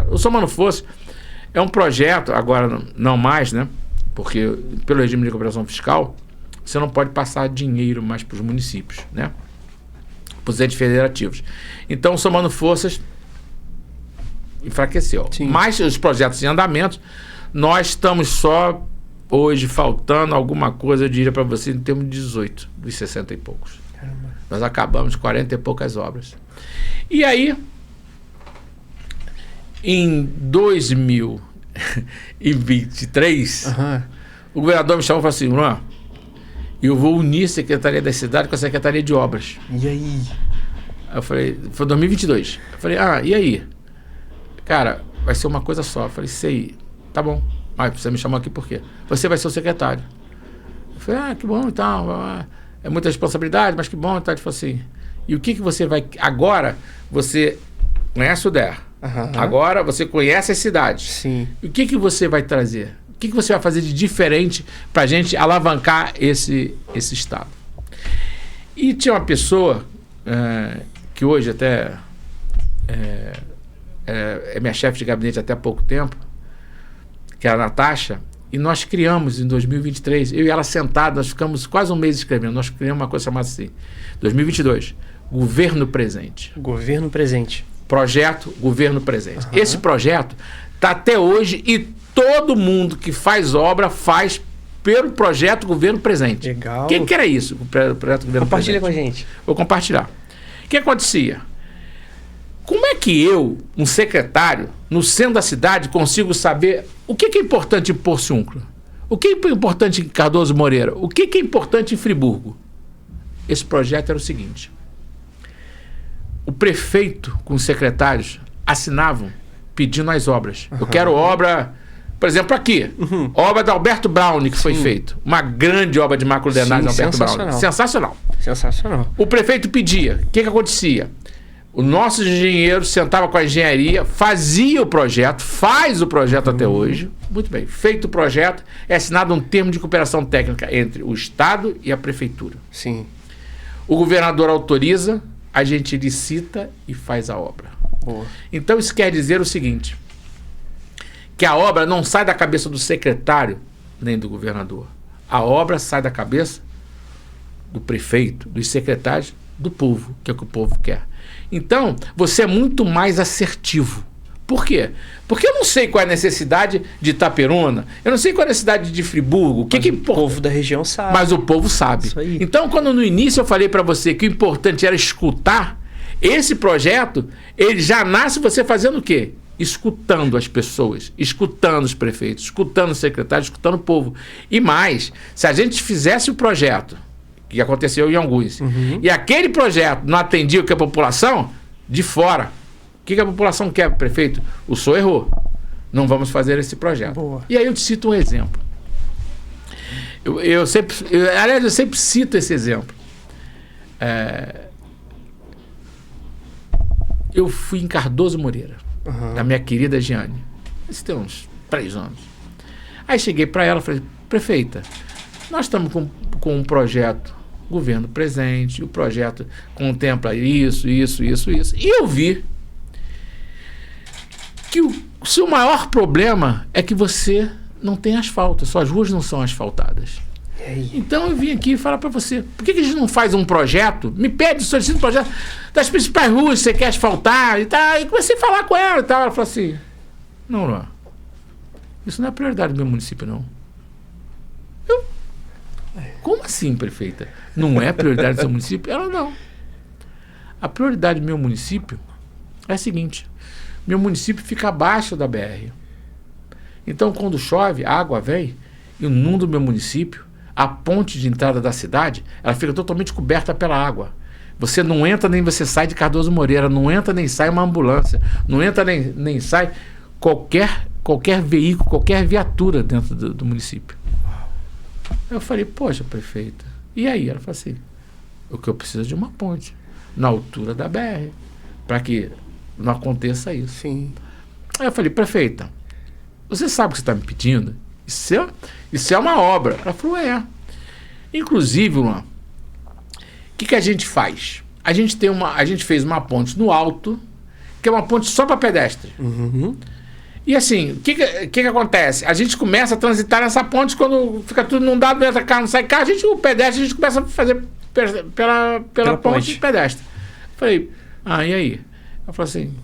O Somando Forças é um projeto, agora não mais, né? Porque pelo regime de recuperação fiscal, você não pode passar dinheiro mais para os municípios, né? Para os entes federativos. Então, o Somando Forças enfraqueceu. Mas os projetos em andamento, nós estamos só hoje faltando alguma coisa, eu diria para você, em termos de 18 dos 60 e poucos. Caramba. Nós acabamos 40 e poucas obras. E aí, em 2023, o governador me chamou e falou assim, Luan, e eu vou unir a Secretaria da Cidade com a Secretaria de Obras.
E aí?
Aí eu falei, foi 2022. Eu falei, e aí? Cara, vai ser uma coisa só. Eu falei, sei, tá bom. Mas você me chamou aqui por quê? Você vai ser o secretário. Eu falei, que bom e tal. É muita responsabilidade, mas que bom e tal. Ele falou assim, e o que você vai... Agora, você conhece o DER. Agora, você conhece a cidade.
Sim.
E o que você vai trazer? O que você vai fazer de diferente para a gente alavancar esse estado? E tinha uma pessoa que hoje até é minha chefe de gabinete até há pouco tempo, que é a Natasha, e nós criamos em 2023, eu e ela sentados, nós ficamos quase um mês escrevendo, nós criamos uma coisa chamada assim, 2022, Governo Presente.
Governo Presente.
Projeto Governo Presente. Esse projeto está até hoje e todo mundo que faz obra faz pelo projeto Governo Presente.
Legal.
O que era isso, o projeto Governo
Compartilha
Presente?
com a gente.
Vou compartilhar. O que acontecia? Como é que eu, um secretário, no centro da cidade, consigo saber o que é importante em Porciúncula? O que é importante em Cardoso Moreira? O que é importante em Friburgo? Esse projeto era o seguinte. O prefeito com os secretários assinavam pedindo as obras. Eu quero obra, por exemplo, aqui. Obra da Alberto Browne que foi feita. Uma grande obra de macrodenagem da Alberto Browne. Sensacional.
Sensacional.
O prefeito pedia. O que acontecia? O nosso engenheiro sentava com a engenharia, fazia o projeto, faz o projeto até hoje. Muito bem. Feito o projeto, é assinado um termo de cooperação técnica entre o Estado e a Prefeitura.
Sim.
O governador autoriza, a gente licita e faz a obra.
Boa.
Então isso quer dizer o seguinte, que a obra não sai da cabeça do secretário nem do governador. A obra sai da cabeça do prefeito, dos secretários, do povo, que é o que o povo quer. Então, você é muito mais assertivo. Por quê? Porque eu não sei qual é a necessidade de Itaperuna, eu não sei qual é a necessidade de Friburgo. O
povo da região sabe.
Mas o povo sabe.
Isso aí.
Então, quando no início eu falei para você que o importante era escutar, esse projeto, ele já nasce você fazendo o quê? Escutando as pessoas, escutando os prefeitos, escutando os secretários, escutando o povo. E mais, se a gente fizesse o projeto, que aconteceu em alguns, e aquele projeto não atendia o que a população, de fora, o que a população quer, prefeito? O senhor errou. Não vamos fazer esse projeto.
Boa.
E aí eu te cito um exemplo. Eu sempre cito esse exemplo. Eu fui em Cardoso Moreira, da minha querida Giane. Isso tem uns 3 anos. Aí cheguei para ela e falei, prefeita, nós estamos com um projeto Governo Presente, o projeto contempla isso. E eu vi que o seu maior problema é que você não tem asfalto, suas ruas não são asfaltadas. Então eu vim aqui falar para você, por que a gente não faz um projeto, me pede, solicita um projeto das principais ruas que você quer asfaltar e tal, e comecei a falar com ela e tal, ela falou assim, não, isso não é prioridade do meu município, não. Como assim, prefeita? Não é prioridade do seu município? Ela não. A prioridade do meu município é a seguinte, meu município fica abaixo da BR. Então, quando chove, a água vem, e no mundo do meu município, a ponte de entrada da cidade, ela fica totalmente coberta pela água. Você não entra nem você sai de Cardoso Moreira, não entra nem sai uma ambulância, não entra nem sai qualquer veículo, qualquer viatura dentro do município. Eu falei, poxa, prefeita, e aí? Ela falou assim, o que eu preciso é de uma ponte, na altura da BR, para que não aconteça isso.
Sim.
Aí eu falei, prefeita, você sabe o que você está me pedindo? Isso é uma obra. Ela falou, Inclusive, Luan, o que a gente faz? A gente fez uma ponte no alto, que é uma ponte só para pedestre. E assim, o que acontece? A gente começa a transitar nessa ponte quando fica tudo inundado, não entra carro, não sai carro, o pedestre, a gente começa a fazer pela ponte pedestre. Eu falei, e aí? Ela falou assim,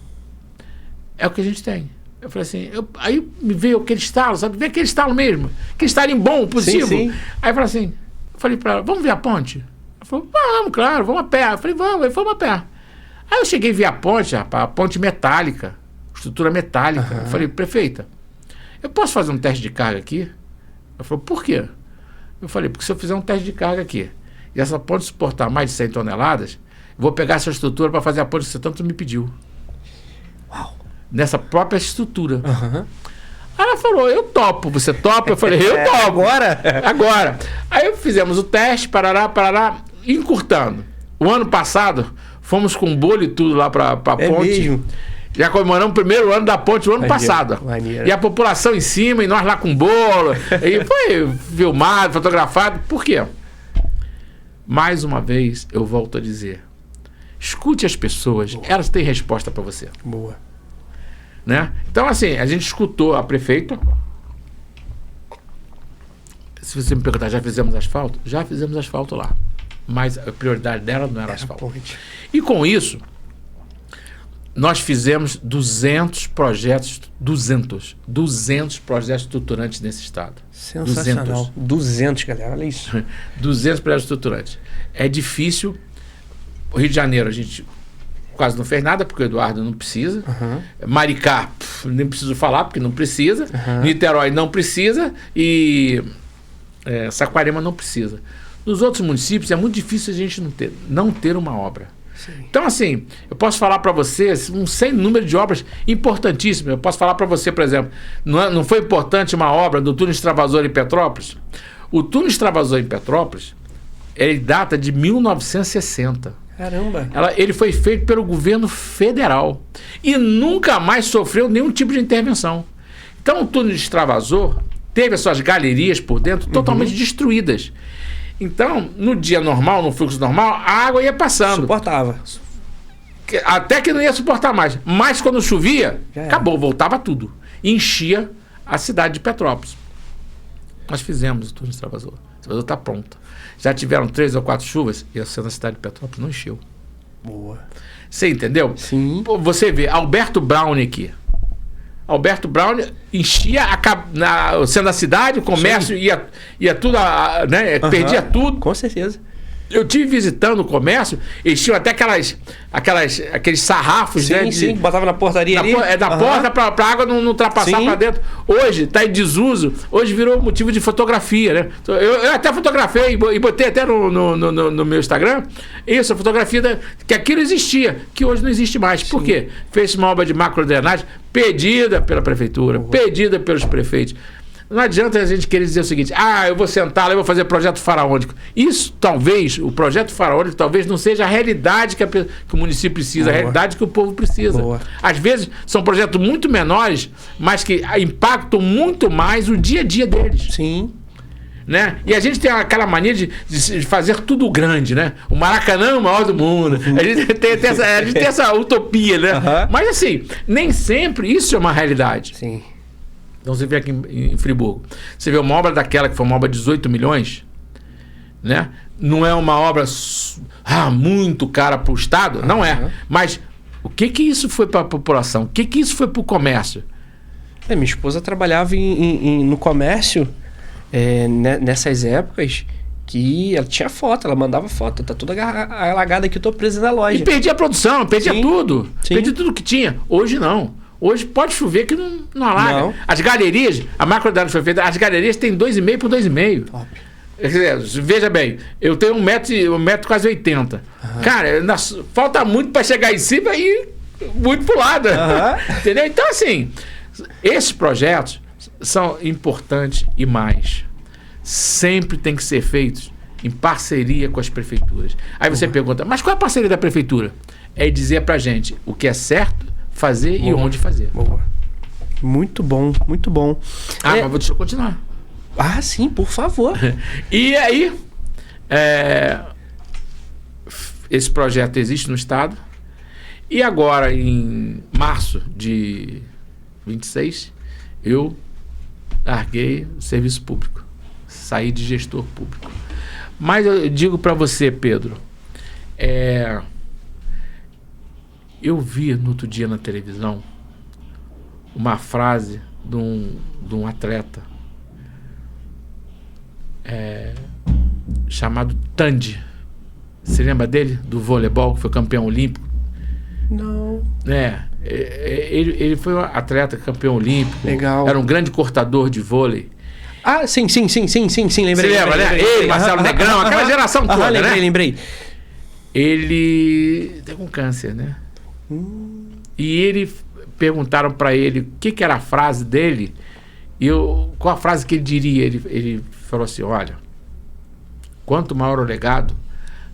é o que a gente tem. Eu falei assim, aí me veio aquele estalo, sabe? Veio aquele estalo mesmo, aquele estalinho bom, positivo. Sim. Aí eu falei assim, falei pra ela, vamos ver a ponte? Ela falou, vamos, claro, vamos a pé. Eu falei, vamos, aí fomos a pé. Aí eu cheguei e vi a ponte, rapaz, a ponte metálica, estrutura metálica. Eu falei, prefeita, eu posso fazer um teste de carga aqui? Ela falou, por quê? Eu falei, porque se eu fizer um teste de carga aqui, e essa ponte suportar mais de 100 toneladas, eu vou pegar essa estrutura para fazer a ponte que você tanto me pediu.
Uau!
Nessa própria estrutura.
Uhum.
Aí ela falou, eu topo. Você topa? Eu falei, eu topo. Agora. Aí fizemos o teste, parará, encurtando. O ano passado, fomos com bolo e tudo lá para a ponte.
Mesmo?
Já comemoramos o primeiro ano da ponte o ano passado.
Maneiro.
E a população em cima, e nós lá com bolo. E foi filmado, fotografado. Por quê? Mais uma vez, eu volto a dizer. Escute as pessoas, elas têm resposta para você.
Boa.
Né? Então, assim, a gente escutou a prefeita. Se você me perguntar, já fizemos asfalto? Já fizemos asfalto lá. Mas a prioridade dela não era asfalto. E com isso, nós fizemos 200 projetos estruturantes nesse estado.
Sensacional. 200, galera, olha isso.
200 projetos estruturantes. É difícil. O Rio de Janeiro, a gente quase não fez nada, porque o Eduardo não precisa.
Uhum.
Maricá, nem preciso falar, porque não precisa. Uhum. Niterói não precisa. E Saquarema não precisa. Nos outros municípios é muito difícil a gente não ter uma obra. Sim. Então, assim, eu posso falar para você um sem número de obras importantíssimas. Eu posso falar para você, por exemplo, não foi importante uma obra do túnel extravasor em Petrópolis? O túnel extravasor em Petrópolis, ele data de 1960.
Caramba!
Ele foi feito pelo governo federal e nunca mais sofreu nenhum tipo de intervenção. Então, o túnel extravasor teve as suas galerias por dentro totalmente destruídas. Então, no dia normal, no fluxo normal, a água ia passando.
Suportava.
Até que não ia suportar mais. Mas quando chovia, acabou, voltava tudo. E enchia a cidade de Petrópolis. Nós fizemos o túnel extravasor. O extravasor está pronto. Já tiveram 3 ou 4 chuvas e a cidade de Petrópolis não encheu.
Boa.
Você entendeu?
Sim.
Você vê, Alberto Brown aqui. Alberto Brown enchia o centro da cidade, o comércio ia tudo, né? Perdia tudo.
Com certeza.
Eu tive visitando o comércio, eles tinham até aqueles sarrafos,
sim,
né?
Sim, botava na portaria ali.
Da porta para a água não ultrapassar para dentro. Hoje está em desuso, hoje virou motivo de fotografia, né? Eu até fotografei e botei até no meu Instagram isso, a fotografia que aquilo existia, que hoje não existe mais. Por quê? Fez uma obra de macrodrenagem pedida pela prefeitura, pedida pelos prefeitos. Não adianta a gente querer dizer o seguinte, eu vou sentar lá e vou fazer projeto faraônico. Isso talvez, o projeto faraônico talvez não seja a realidade que o município precisa, a realidade que o povo precisa. Boa. Às vezes são projetos muito menores, mas que impactam muito mais o dia a dia deles.
Sim.
Né? E a gente tem aquela mania de fazer tudo grande, né? O Maracanã é o maior do mundo. A gente tem essa utopia, né? Mas assim, nem sempre isso é uma realidade.
Sim.
Então você vê aqui em Friburgo, você vê uma obra daquela que foi uma obra de 18 milhões, né? Não é uma obra muito cara para o Estado, não é. Mas o que isso foi para a população? O que isso foi para o comércio?
Minha esposa trabalhava no comércio nessas épocas que ela tinha foto, ela mandava foto, tá toda alagada aqui, eu tô presa na loja.
E perdia a produção, perdia tudo. Perdia tudo que tinha. Hoje não. Hoje pode chover que não alaga. Não. As galerias, a macrodrenagem foi feita, as galerias têm 2,5 por 2,5. Top. Veja bem, eu tenho 1 metro quase 80. Cara, falta muito para chegar em cima e muito pro lado. Entendeu? Então, assim, esses projetos são importantes e mais. Sempre tem que ser feitos em parceria com as prefeituras. Aí você pergunta, mas qual é a parceria da prefeitura? É dizer pra gente o que é certo fazer e onde fazer. Boa.
Muito bom, muito bom.
Mas deixa eu continuar.
Sim, por favor.
E aí, esse projeto existe no estado e agora em março de 26 eu larguei o serviço público, saí de gestor público. Mas eu digo para você, Pedro, eu vi no outro dia na televisão uma frase de um atleta chamado Tandy. Você lembra dele? Do voleibol, que foi campeão olímpico?
Não.
Ele foi um atleta campeão olímpico.
Legal.
Era um grande cortador de vôlei.
Ah, sim, lembrei.
Você lembra, né? Ele, Marcelo Negrão, aquela geração toda, né?
Lembrei.
Ele tem um câncer, né? E perguntaram para ele o que era a frase dele, qual a frase que ele diria. Ele falou assim: olha, quanto maior o legado,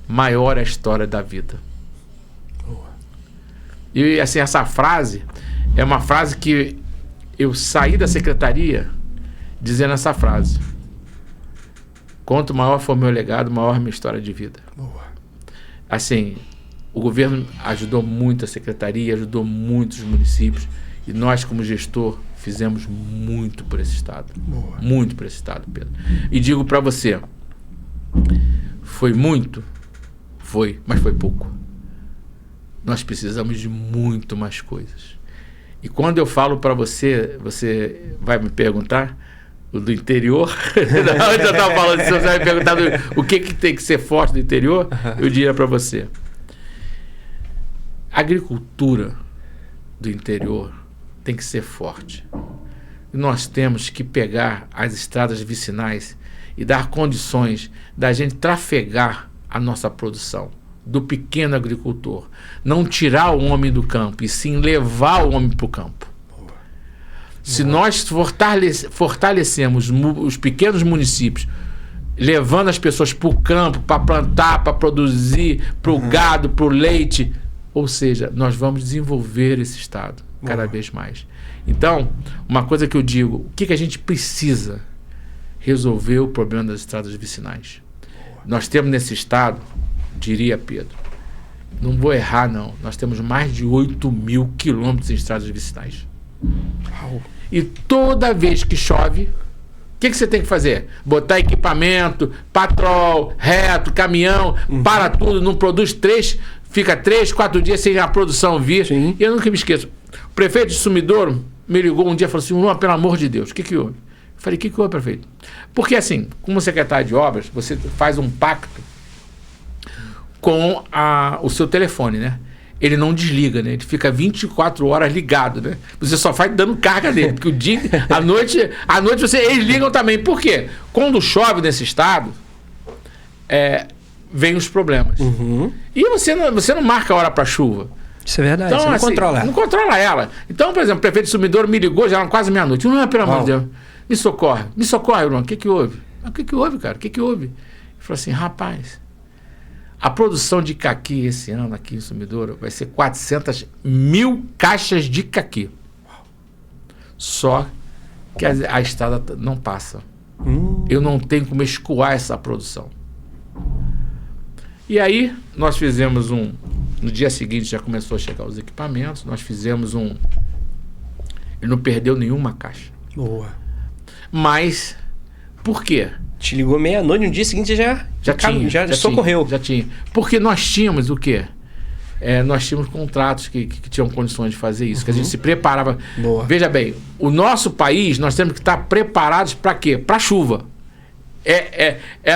maior é a história da vida. Boa. E assim, essa frase é uma frase que eu saí da secretaria dizendo essa frase: quanto maior for meu legado, maior é minha história de vida. Boa. Assim, o governo ajudou muito a secretaria, ajudou muito os municípios, e nós, como gestor, fizemos muito por esse estado. Boa. Muito por esse estado, Pedro. E digo para você, foi muito? Foi, mas foi pouco. Nós precisamos de muito mais coisas. E quando eu falo para você, você vai me perguntar o do interior. Onde eu estava falando, se você vai me perguntar o que tem que ser forte do interior, eu diria para você: a agricultura do interior tem que ser forte. E nós temos que pegar as estradas vicinais e dar condições da gente trafegar a nossa produção, do pequeno agricultor. Não tirar o homem do campo, e sim levar o homem para o campo. Se nós fortalecemos os pequenos municípios, levando as pessoas para o campo, para plantar, para produzir, para o gado, para o leite, ou seja, nós vamos desenvolver esse estado cada vez mais. Então, uma coisa que eu digo: o que a gente precisa? Resolver o problema das estradas vicinais. Nós temos nesse estado, diria Pedro, não vou errar não, nós temos mais de 8.000 quilômetros em estradas vicinais. E toda vez que chove, o que você tem que fazer? Botar equipamento, patrol, reto, caminhão, para tudo, não produz fica 3, 4 dias sem a produção vir. Sim. E eu nunca me esqueço, o prefeito de Sumidouro me ligou um dia e falou assim: pelo amor de Deus, o que houve? Eu falei: o que houve, prefeito? Porque assim, como secretário de obras, você faz um pacto com o seu telefone, né? Ele não desliga, né? Ele fica 24 horas ligado, né? Você só vai dando carga nele, porque à noite eles ligam também. Por quê? Quando chove nesse estado, vem os problemas. E você não marca a hora para chuva.
Isso é verdade,
então,
você não controla ela.
Não controla ela. Então, por exemplo, o prefeito de Sumidouro me ligou, já era quase meia-noite. Pelo amor de Deus, me socorre, Bruno. O que houve? O que houve, cara? O que houve? Ele falou assim: rapaz, a produção de caqui esse ano aqui em Sumidouro vai ser 400.000 caixas de caqui. Só que a estrada não passa. Eu não tenho como escoar essa produção. E aí, nós fizemos no dia seguinte já começou a chegar os equipamentos, nós fizemos Ele não perdeu nenhuma caixa. Boa. Mas, por quê?
Te ligou meia-noite, no dia seguinte já socorreu.
Já tinha. Porque nós tínhamos o quê? Nós tínhamos contratos que tinham condições de fazer isso, que a gente se preparava. Boa. Veja bem, o nosso país, nós temos que estar preparados para quê? Para a chuva.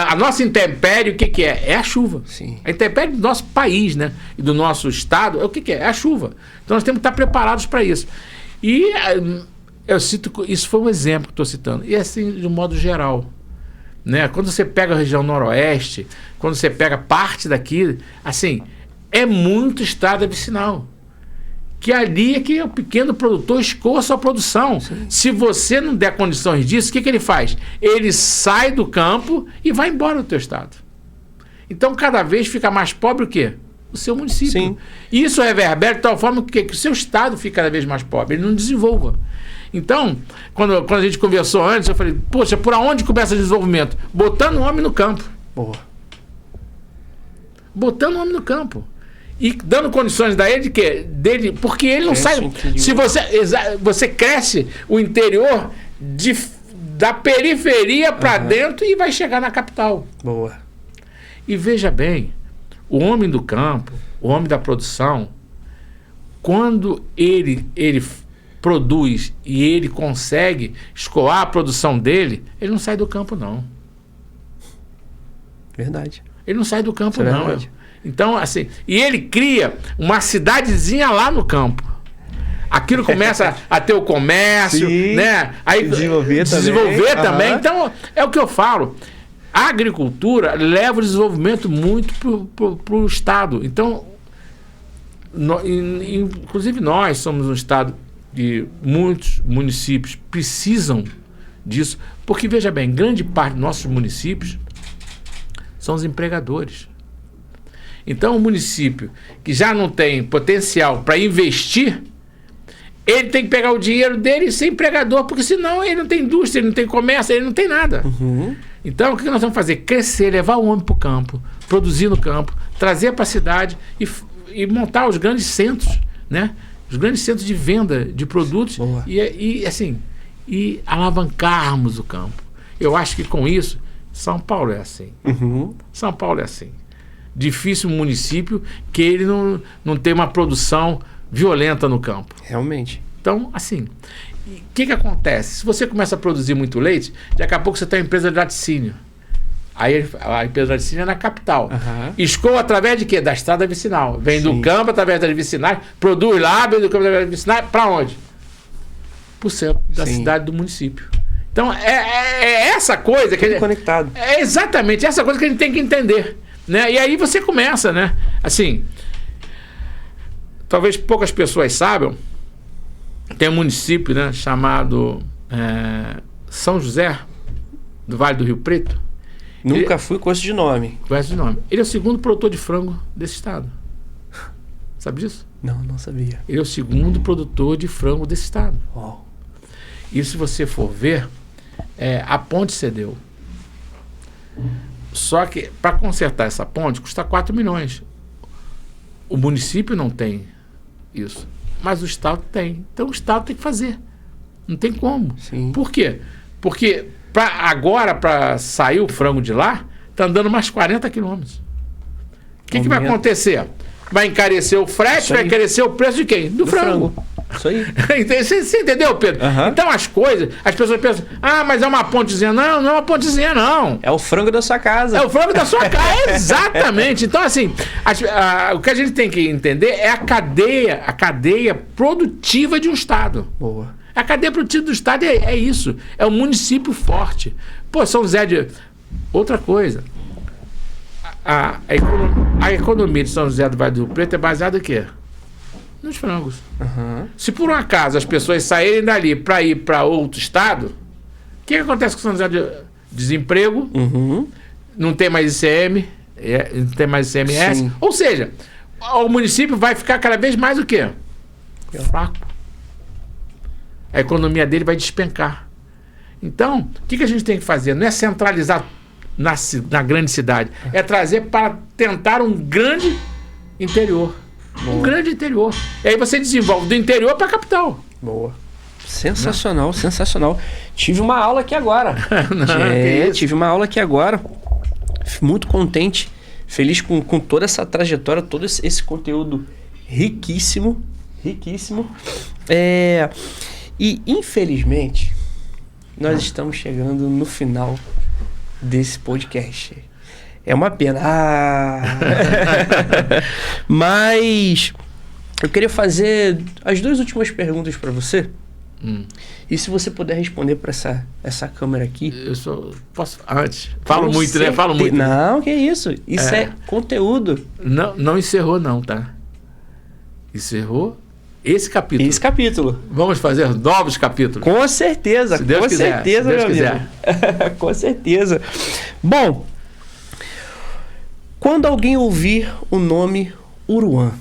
A nossa intempérie, o que é? É a chuva. Sim. A intempérie do nosso país, né? E do nosso estado, o que é? É a chuva. Então nós temos que estar preparados para isso. E eu cito, isso foi um exemplo que estou citando. E assim, de um modo geral. Né? Quando você pega a região noroeste, quando você pega parte daqui, assim, é muito estrada vicinal. Que ali é que o pequeno produtor escoa a sua produção. Sim. Se você não der condições disso, o que ele faz? Ele sai do campo e vai embora do teu estado. Então, cada vez fica mais pobre o quê? O seu município. Sim. E isso reverbera de tal forma que o seu estado fica cada vez mais pobre, ele não desenvolva. Então, quando a gente conversou antes, eu falei: poxa, por onde começa o desenvolvimento? Botando o homem no campo. Boa. Botando o homem no campo. E dando condições da ele de quê? Porque ele não sai. Se você cresce o interior da periferia para dentro e vai chegar na capital. Boa. E veja bem, o homem do campo, o homem da produção, quando ele produz e ele consegue escoar a produção dele, ele não sai do campo, não.
Verdade.
Ele não sai do campo, não. Verdade. Então, assim, e ele cria uma cidadezinha lá no campo. aquilo começa a ter o comércio,
Sim,
né? Aí
desenvolver
também.
Aham.
Então, é o que eu falo. A agricultura leva o desenvolvimento muito para o Estado. Então, inclusive nós somos um Estado que muitos municípios precisam disso, porque, veja bem, grande parte dos nossos municípios são os empregadores. Então, o município que já não tem potencial para investir, ele tem que pegar o dinheiro dele e ser empregador, porque senão ele não tem indústria, ele não tem comércio, ele não tem nada.
Uhum.
Então, o que nós vamos fazer? Crescer, levar o homem para o campo, produzir no campo, trazer para a cidade e montar os grandes centros, né? Os grandes centros de venda de produtos e alavancarmos o campo. Eu acho que com isso, São Paulo é assim.
Uhum.
São Paulo é assim. Difícil um município que ele não tem uma produção violenta no campo.
Realmente.
Então, assim, o que acontece? Se você começa a produzir muito leite, daqui a pouco você tem uma empresa de laticínio. Aí a empresa de laticínio é na capital.
Uhum.
Escoa através de quê? Da estrada vicinal. Vem
Sim.
do campo através das vicinais, produz lá, vem do campo através das vicinais, para onde? Para o centro da
Sim.
cidade, do município. Então, é essa coisa que
Tudo conectado.
é exatamente essa coisa que a gente tem que entender, né? E aí você começa, né? Assim, talvez poucas pessoas saibam, tem um município, né, chamado São José, do Vale do Rio Preto.
Nunca fui com esse de nome.
Conhece o nome? Ele é o segundo produtor de frango desse estado. Sabe disso?
Não sabia.
Ele é o segundo produtor de frango desse estado.
Uau.
E se você for ver, a ponte cedeu. Só que para consertar essa ponte custa 4 milhões. O município não tem isso, mas o Estado tem. Então o Estado tem que fazer. Não tem como.
Sim.
Por quê? Porque agora, para sair o frango de lá, está andando mais 40 quilômetros. O que vai acontecer? Vai encarecer o frete, vai encarecer o preço de quem? Do frango.
Isso aí.
Você entendeu, Pedro?
Uhum.
Então as pessoas pensam, mas é uma pontezinha. Não é uma pontezinha, não.
É o frango da sua casa.
É o frango da sua casa, exatamente. Então, assim, o que a gente tem que entender é a cadeia produtiva de um Estado.
Boa.
A cadeia produtiva do Estado é isso. É um município forte. Pô, São José de... Outra coisa. A economia de São José do Vale do Rio Preto é baseada em quê? Nos frangos.
Uhum.
Se por um acaso as pessoas saírem dali para ir para outro estado, o que acontece com São José de desemprego?
Uhum.
Não tem mais ICM, não tem mais ICMS.
Sim.
Ou seja, o município vai ficar cada vez mais o quê? Fraco. A economia dele vai despencar. Então, o que a gente tem que fazer? Não é centralizar na grande cidade, é trazer para tentar um grande interior.
Boa.
Um grande interior. E aí você desenvolve do interior para a capital.
Boa. Sensacional, sensacional. Tive uma aula aqui agora. Tive uma aula aqui agora. Muito contente, feliz com toda essa trajetória, todo esse conteúdo riquíssimo. Riquíssimo. E, infelizmente, nós estamos chegando no final desse podcast. É uma pena. Mas eu queria fazer as 2 últimas perguntas para você. E se você puder responder para essa câmera aqui.
Eu só posso antes. Falo muito, né? Falo muito.
Não, que isso. Isso é conteúdo.
Não encerrou não, tá? Encerrou esse capítulo.
Esse capítulo.
Vamos fazer novos capítulos.
Com certeza,
se Deus
com
quiser,
certeza,
se Deus
meu
quiser.
amigo. Com certeza. Bom, quando alguém ouvir o nome Uruan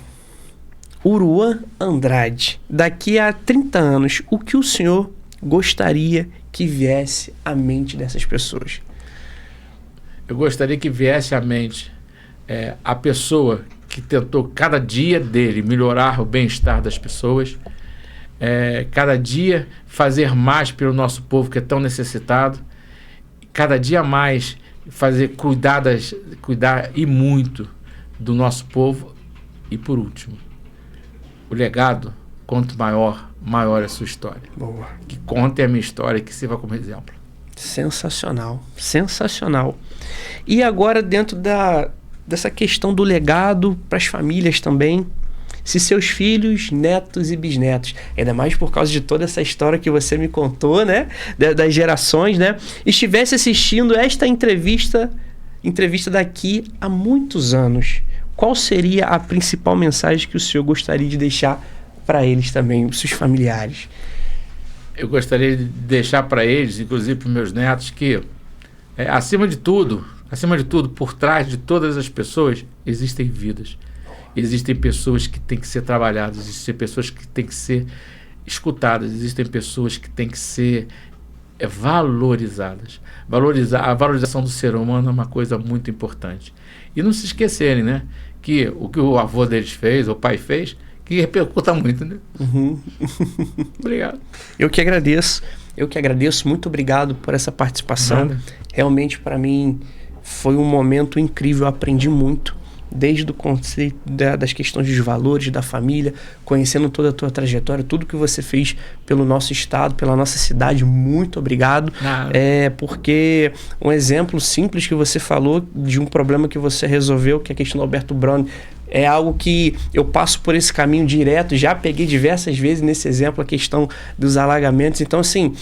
Andrade, daqui a 30 anos, o que o senhor gostaria que viesse à mente dessas pessoas?
Eu gostaria que viesse à mente a pessoa que tentou cada dia dele melhorar o bem-estar das pessoas, cada dia fazer mais pelo nosso povo que é tão necessitado, cada dia mais cuidar e muito do nosso povo. E por último, o legado, quanto maior é a sua história.
Boa.
Que conte a minha história e que sirva como exemplo.
Sensacional, sensacional. E agora, dentro dessa questão do legado para as famílias também, se seus filhos, netos e bisnetos, ainda mais por causa de toda essa história que você me contou, né, das gerações, né, estivesse assistindo esta entrevista daqui a muitos anos, qual seria a principal mensagem que o senhor gostaria de deixar para eles também, os seus familiares?
Eu gostaria de deixar para eles, inclusive para os meus netos, que acima de tudo, por trás de todas as pessoas, existem vidas. Existem pessoas que têm que ser trabalhadas, existem pessoas que têm que ser escutadas, existem pessoas que têm que ser valorizadas. A valorização do ser humano é uma coisa muito importante. E não se esquecerem, né, que o que o avô deles fez, o pai fez, que repercuta muito, né?
Uhum.
Obrigado.
Eu que agradeço. Muito obrigado por essa participação.
Nada.
Realmente, para mim, foi um momento incrível. Eu aprendi muito, desde o conceito das questões dos valores, da família, conhecendo toda a tua trajetória, tudo que você fez pelo nosso estado, pela nossa cidade. Muito obrigado. Porque um exemplo simples que você falou de um problema que você resolveu, que é a questão do Alberto Browne, é algo que eu passo por esse caminho direto, já peguei diversas vezes nesse exemplo, a questão dos alagamentos. Então, assim,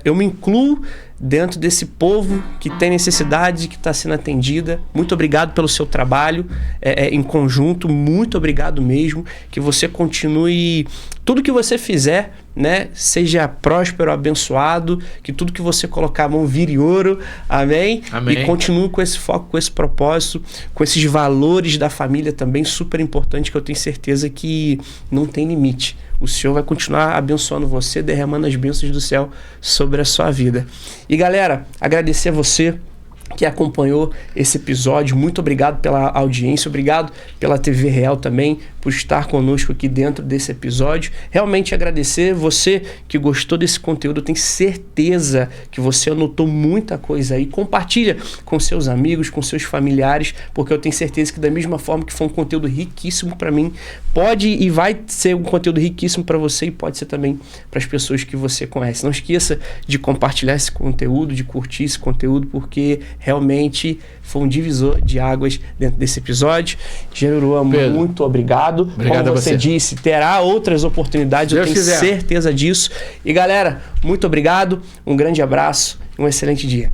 eu me incluo dentro desse povo que tem necessidade, que está sendo atendida. Muito obrigado pelo seu trabalho em conjunto, muito obrigado mesmo, que você continue, tudo que você fizer, né, seja próspero, abençoado, que tudo que você colocar a mão vire ouro, amém? E continue com esse foco, com esse propósito, com esses valores da família também, super importante, que eu tenho certeza que não tem limite. O Senhor vai continuar abençoando você, derramando as bênçãos do céu sobre a sua vida. E galera, agradecer a você que acompanhou esse episódio. Muito obrigado pela audiência, obrigado pela TV Real também, por estar conosco aqui dentro desse episódio. Realmente agradecer você que gostou desse conteúdo. Eu tenho certeza que você anotou muita coisa aí. Compartilha com seus amigos, com seus familiares, porque eu tenho certeza que da mesma forma que foi um conteúdo riquíssimo para mim, pode e vai ser um conteúdo riquíssimo para você e pode ser também para as pessoas que você conhece. Não esqueça de compartilhar esse conteúdo, de curtir esse conteúdo, porque realmente foi um divisor de águas dentro desse episódio. Jeruan, muito obrigado.
Obrigado.
Como você disse, terá outras oportunidades, eu tenho certeza disso. E galera, muito obrigado, um grande abraço e um excelente dia.